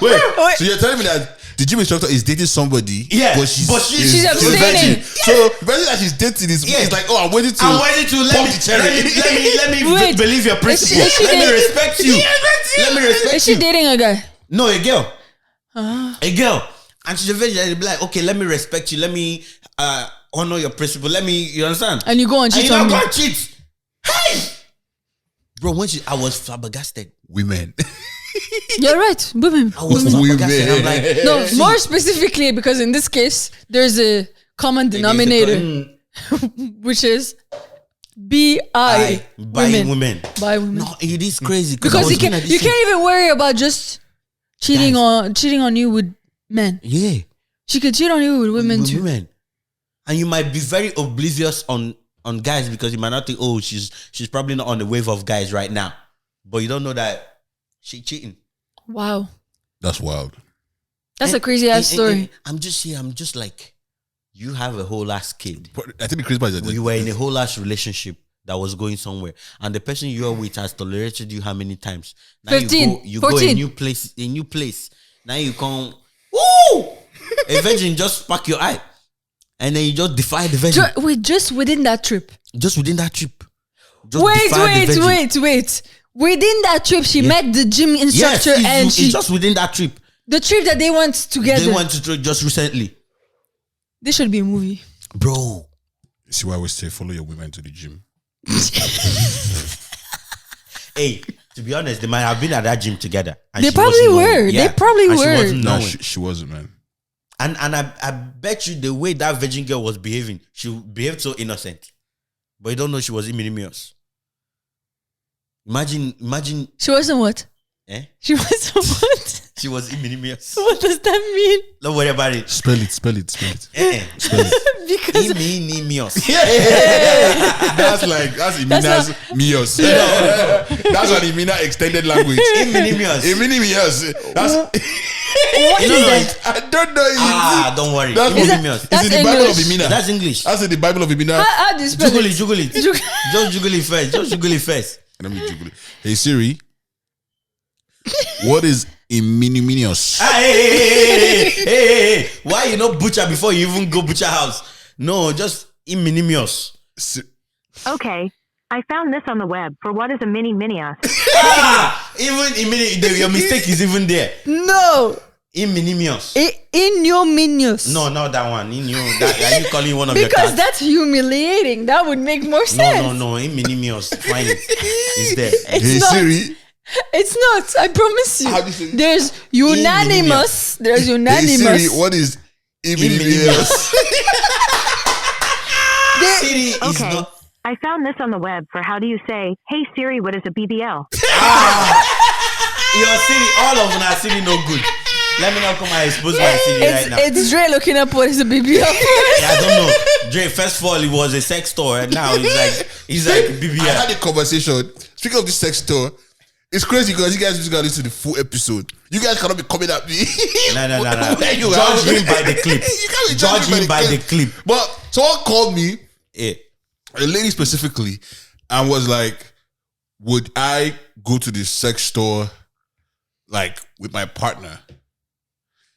Wait. So you're telling me that the gym instructor is dating somebody, but she's abstaining. So the person that she's dating is like, oh, I'm waiting to let me believe your principle. Let me respect you. Is she dating a guy? No, a girl. A girl. And she's a virgin. And be like, okay, let me respect you. Let me honor your principle. You understand? And you go and cheat on me. And cheat. Hey! Bro, I was flabbergasted. Women. You're right. Women. I was flabbergasted. I'm like, no, more specifically because in this case, there's a common denominator, which is bi women. No, it is crazy because you can't even worry about just cheating on you with men. Yeah, she could cheat on you with women too. And you might be very oblivious on guys because you might not think, oh, she's probably not on the wave of guys right now, but you don't know that she cheating. Wow, that's wild. That's a crazy ass story. I'm just like, you have a whole ass kid. I think the crazy part is that you were in a whole ass relationship that was going somewhere, and the person you're with has tolerated you how many times? Now 15, you 14. go a new place. Now you come, woo! A virgin just spark your eye, and then you just defy the virgin. Just within that trip. Just within that trip. Wait. Within that trip, she met the gym instructor, it's just within that trip. The trip that they went together. They went to just recently. This should be a movie, bro. See why we say follow your women to the gym. Hey, to be honest, they might have been at that gym together. They probably were. Yeah. They probably were. She wasn't, man. And I bet you the way that virgin girl was behaving, she behaved so innocent. but you don't know she was Iminimus. Imagine. She wasn't what? Eh? She wasn't what? She was Iminimus. What does that mean? Don't worry about it. Spell it. Spell it. Because Iminimus. That's Imina's Mios. That's an Imina extended language. Iminimus. That's what is that? I don't know. Don't worry. That's Iminimus. It's in the Bible of Imina. That's English. That's in the Bible of Imina. How do you spell it? Juggle it. Just juggle it first. Let me juggle it. Hey Siri, what is Iminimus? Hey. Why you not butcher before you even go butcher house? No, just Iminimus. Okay. I found this on the web for what is a mini-minius. Even your mistake is even there. No. Iminimus. Iminimus. No, not that one. Are you calling one of your cats? Because that's humiliating. That would make more sense. No. Iminimus. Find it. It's there. Hey not. Siri. It's not. I promise you. How do you say it? There's unanimous. There's Hey unanimous. Siri, what is Iminimus? Siri is Okay. not. I found this on the web for how do you say, hey Siri, what is a BBL? Your Siri, all of our Siri no good. Let me not come and expose my Siri right now. It's Dre looking up what is a BBL. I don't know. Dre, first of all, it was a sex store, and now he's like BBL. I had a conversation. Speaking of this sex store, it's crazy because you guys just got into the full episode. You guys cannot be coming at me. No. Where you Judge are. him by the clip. You can't be Judge judging him by the clip. But someone called me, Yeah. a lady specifically, and was like, would I go to the sex store like with my partner?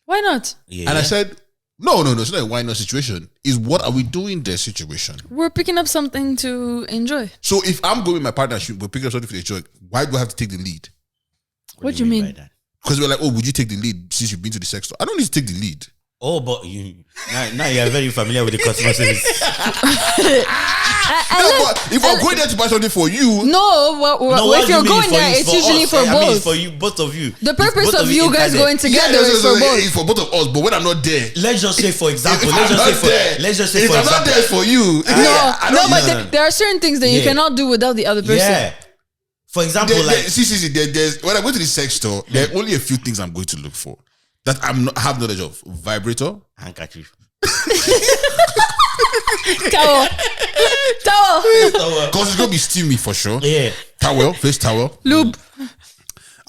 Why not? Yeah. And I said, no, it's not a why not situation. It's what are we doing there situation. We're picking up something to enjoy. So if I'm going with my partner, we're picking up something for the joke, why do I have to take the lead? What do you mean? by that? Because we're like, oh, would you take the lead since you've been to the sex store? I don't need to take the lead. Oh, but now you're very familiar with the customer service. But if I'm going there to buy something for you, if you're going there, it's usually for both. I mean, it's for you, both of you. The purpose of you guys going together is for both. It's for both of us. But when I'm not there, Let's just say, for example, if I'm not there for you, But there are certain things that you cannot do without the other person. Yeah. For example, there's when I go to the sex store, there are only a few things I'm going to look for that have knowledge of. Vibrator, handkerchief. Towel. Because it's gonna be steamy for sure. Yeah. Towel, face towel, Lube.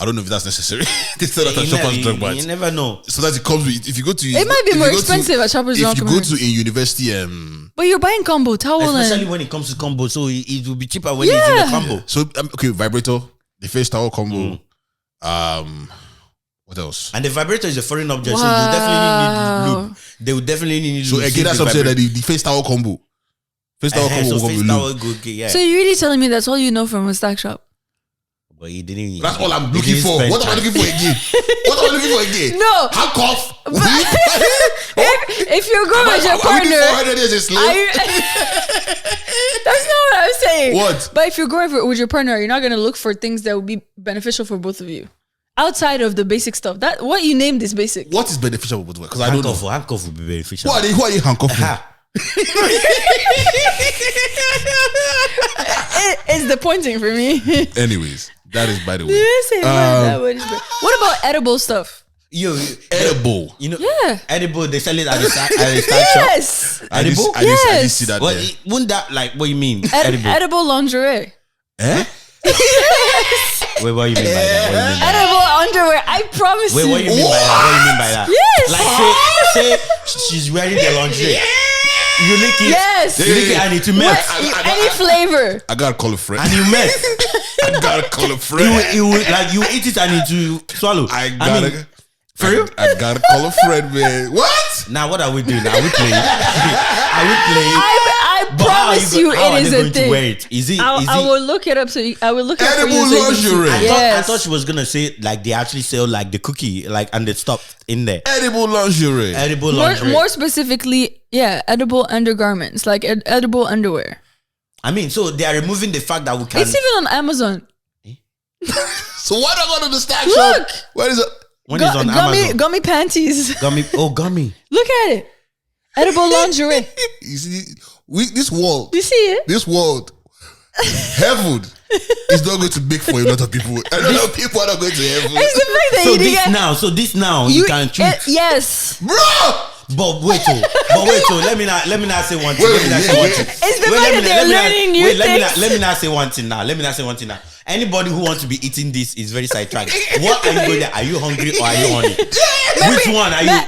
I don't know if that's necessary. This is not a shopper's drug, but You never know. sometimes it comes with. If you go to, It might be more expensive at Shoppers Drug If you Mart. go to a university, But you're buying combo towel Especially and when it comes to combo, so it will be cheaper when it's in the combo. so okay, vibrator, the face towel combo. What else? And the vibrator is a foreign object, Wow. so you definitely need lube. They will definitely need So lube. again, that's what I'm saying. That the face towel combo, face towel combo, So will come face with towel lube. good, okay, yeah. So you're really telling me that's all you know from a stack shop? But he didn't. That's all I'm he looking didn't for. spend What am I time. looking for again? What am I looking for again? No. Handcuff. If you're going with your partner, that's not what I'm saying. What? But if you're going with your partner, you're not going to look for things that would be beneficial for both of you. Outside of the basic stuff. That what you named is basic. What is beneficial about because I don't know. Handcuff would be beneficial. Who are you handcuffing? It's the pointing for me. Anyways, that is by the way. What about edible stuff? Edible. You know, Yeah. edible. They sell it at the snack shop. Yes. Edible. I didn't see that Well, there. wouldn't that like what you mean? Edible. Edible lingerie. Eh? Wait, what you mean by that? What you mean by that? Edible underwear. I promise Wait, you. what you mean by that? What you mean by that? Yes. Like say she's wearing the lingerie. You lick it. Yes. You lick it and it melt. Any flavor. I gotta call a friend. And you melt. I gotta call a friend. You like you eat it and it will swallow. For real? I gotta call a friend, man. What? Now what are we doing? Are we playing? Are we playing? I promise you, how it is are they a going to thing. wear it? Is it? I will look it up. I will look it up for Edible you. So you can see. lingerie. I thought she was gonna say like they actually sell like the cookie like and the stuff in there. Edible lingerie. Edible lingerie. More specifically, edible undergarments, like edible underwear. I mean, so they are removing the fact that we can. It's even on Amazon. So why not go to the stack Look. shop? Where is it? when it's on Amazon. Gummy panties. Gummy. Oh, gummy. Look at it. Edible lingerie. You see, This world, You see it? this world, heaven is not going to make for a lot of people. A lot of people are not going to heaven. It's the fact that So you didn't this get- now, you can choose. yes. Bro! But wait, let me not say one thing. Wait, Let me not say one thing. It's the fact that they're learning new things. Let me not say one thing now. Anybody who wants to be eating this is very sidetracked. What are you going there? Are you hungry or are you horny? Which one are you?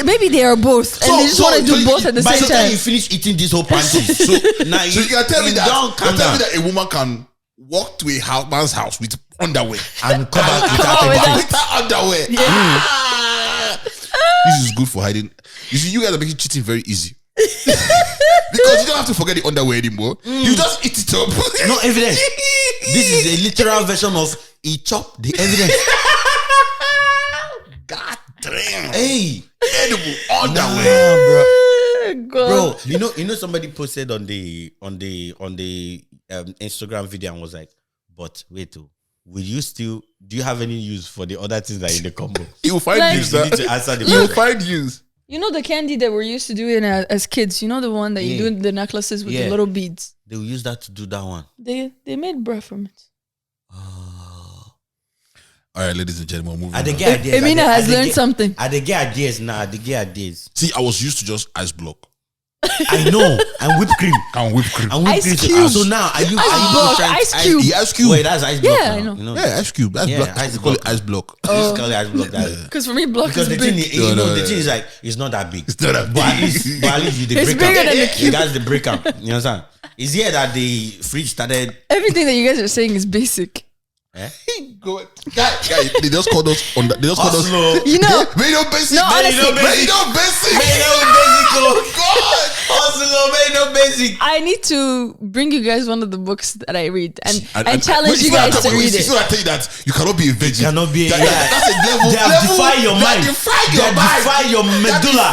Maybe they are both, and they just want to do both at the By same the time time. you finish eating this whole panty, now So you can tell me that, don't calm down a woman can walk to a man's house with underwear and come out Oh, without with her underwear. This is good for hiding. You see, you guys are making cheating very easy. Because you don't have to forget the underwear anymore. You just eat it up. no evidence. This is a literal version of he chopped the evidence. God damn. Hey, Edible underwear. bro. God. Bro, you know somebody posted on the Instagram video and was like, but wait, do you have any use for the other things that are in the combo? You will find Like- use. You need to answer the You will question. find use. You know the candy that we're used to doing as kids. You know the one that you Yeah. do the necklaces with Yeah. the little beads. They will use that to do that one. They made bread from it. All right, ladies and gentlemen, moving I dey on. get ideas. Emina has learned something. I dey get ideas now. I dey get ideas. See, I was used to just ice block I know. And whipped cream. and whipped cream. And whipped Ice cream. cube. So now are you block, trying to- ice cube. The ice cube. Wait, that's ice block. Yeah, I now, know. You know? Yeah, ice cube. Ice Yeah, block. ice We call it block. ice block. You just call it ice block. That Because for me, block because is the thing big. is, you know, No. the thing is like it's not that big. It's not that But at big. least you the It's break bigger up. than the cube. That's the break up. You understand? It's here that the fridge started. Everything that you guys are saying is basic. Go guys, they just called us on they just called us. Hustle. You know, Made no basic. No, honestly. Made no basic. Made no basic. God. Hustle, made no basic. I need to bring you guys one of the books that I read and challenge wait, you guys to read So it. I tell you that you cannot be a virgin. Cannot be. That's a level. They have defied your mind. They defy They your have mind. defied your medulla.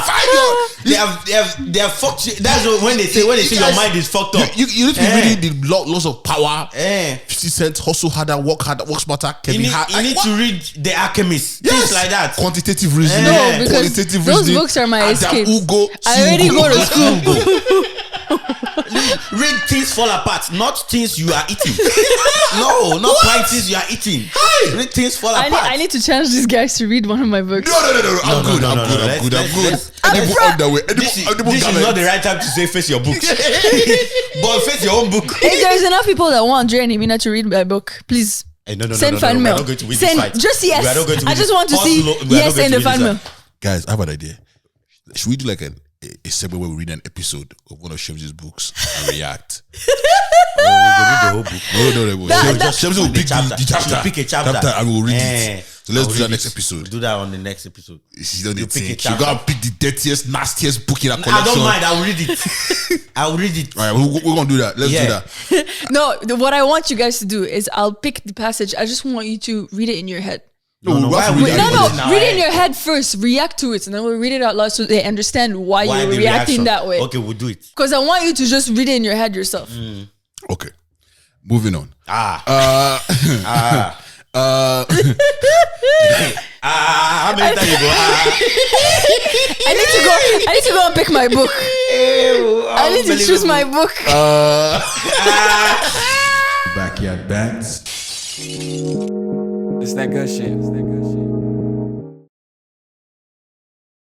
They have fucked you. That's when they say your mind is fucked up. You need to be reading the laws of power. 50 Cent, hustle harder, work smarter. You need to read The Alchemist. Things like that. Quantitative reasoning. No, because qualitative those reasoning. books are my Adam escape. Ugo, I already Sugo. go to school. Read Things Fall Apart, not things you are eating. No, not things you are eating. Read Things Fall Apart. I need to challenge these guys to read one of my books. No. I'm good. Let's- Edible underwear. This is Edible not garment. the right time to say face your book. But face your own book. If there's enough people that want Dre and Emina to read my book, please No, send fan We mail. are not going to win this Send fight. just We are yes. not going to I win just this. want to see We are not yes going in to the win fan this mail. fight. Guys, I have an idea. Should we do like a segment where we read an episode of one of Shem's books and react? We'll read the whole book. No. Shem's will pick the chapter. She'll pick a chapter. And we'll read it. So let's I'll do that read next it. episode. We'll do that on the next episode. She's done You the pick a thing. She'll chapter. go and pick the dirtiest, nastiest book in her collection. I don't mind. I'll read it. I'll read it. All right, we're going to do that. Let's do that. No, what I want you guys to do is I'll pick the passage. I just want you to read it in your head. No, we have to why read would- it. No, read it in your head first. React to it, and then we'll read it out loud so they understand why you're the reacting reaction? that way. Okay, we'll do it. Because I want you to just read it in your head yourself. Okay. Moving on. How many times you go? I need to go and pick my book. I need to choose my book. Backyard bats. It's that good shit.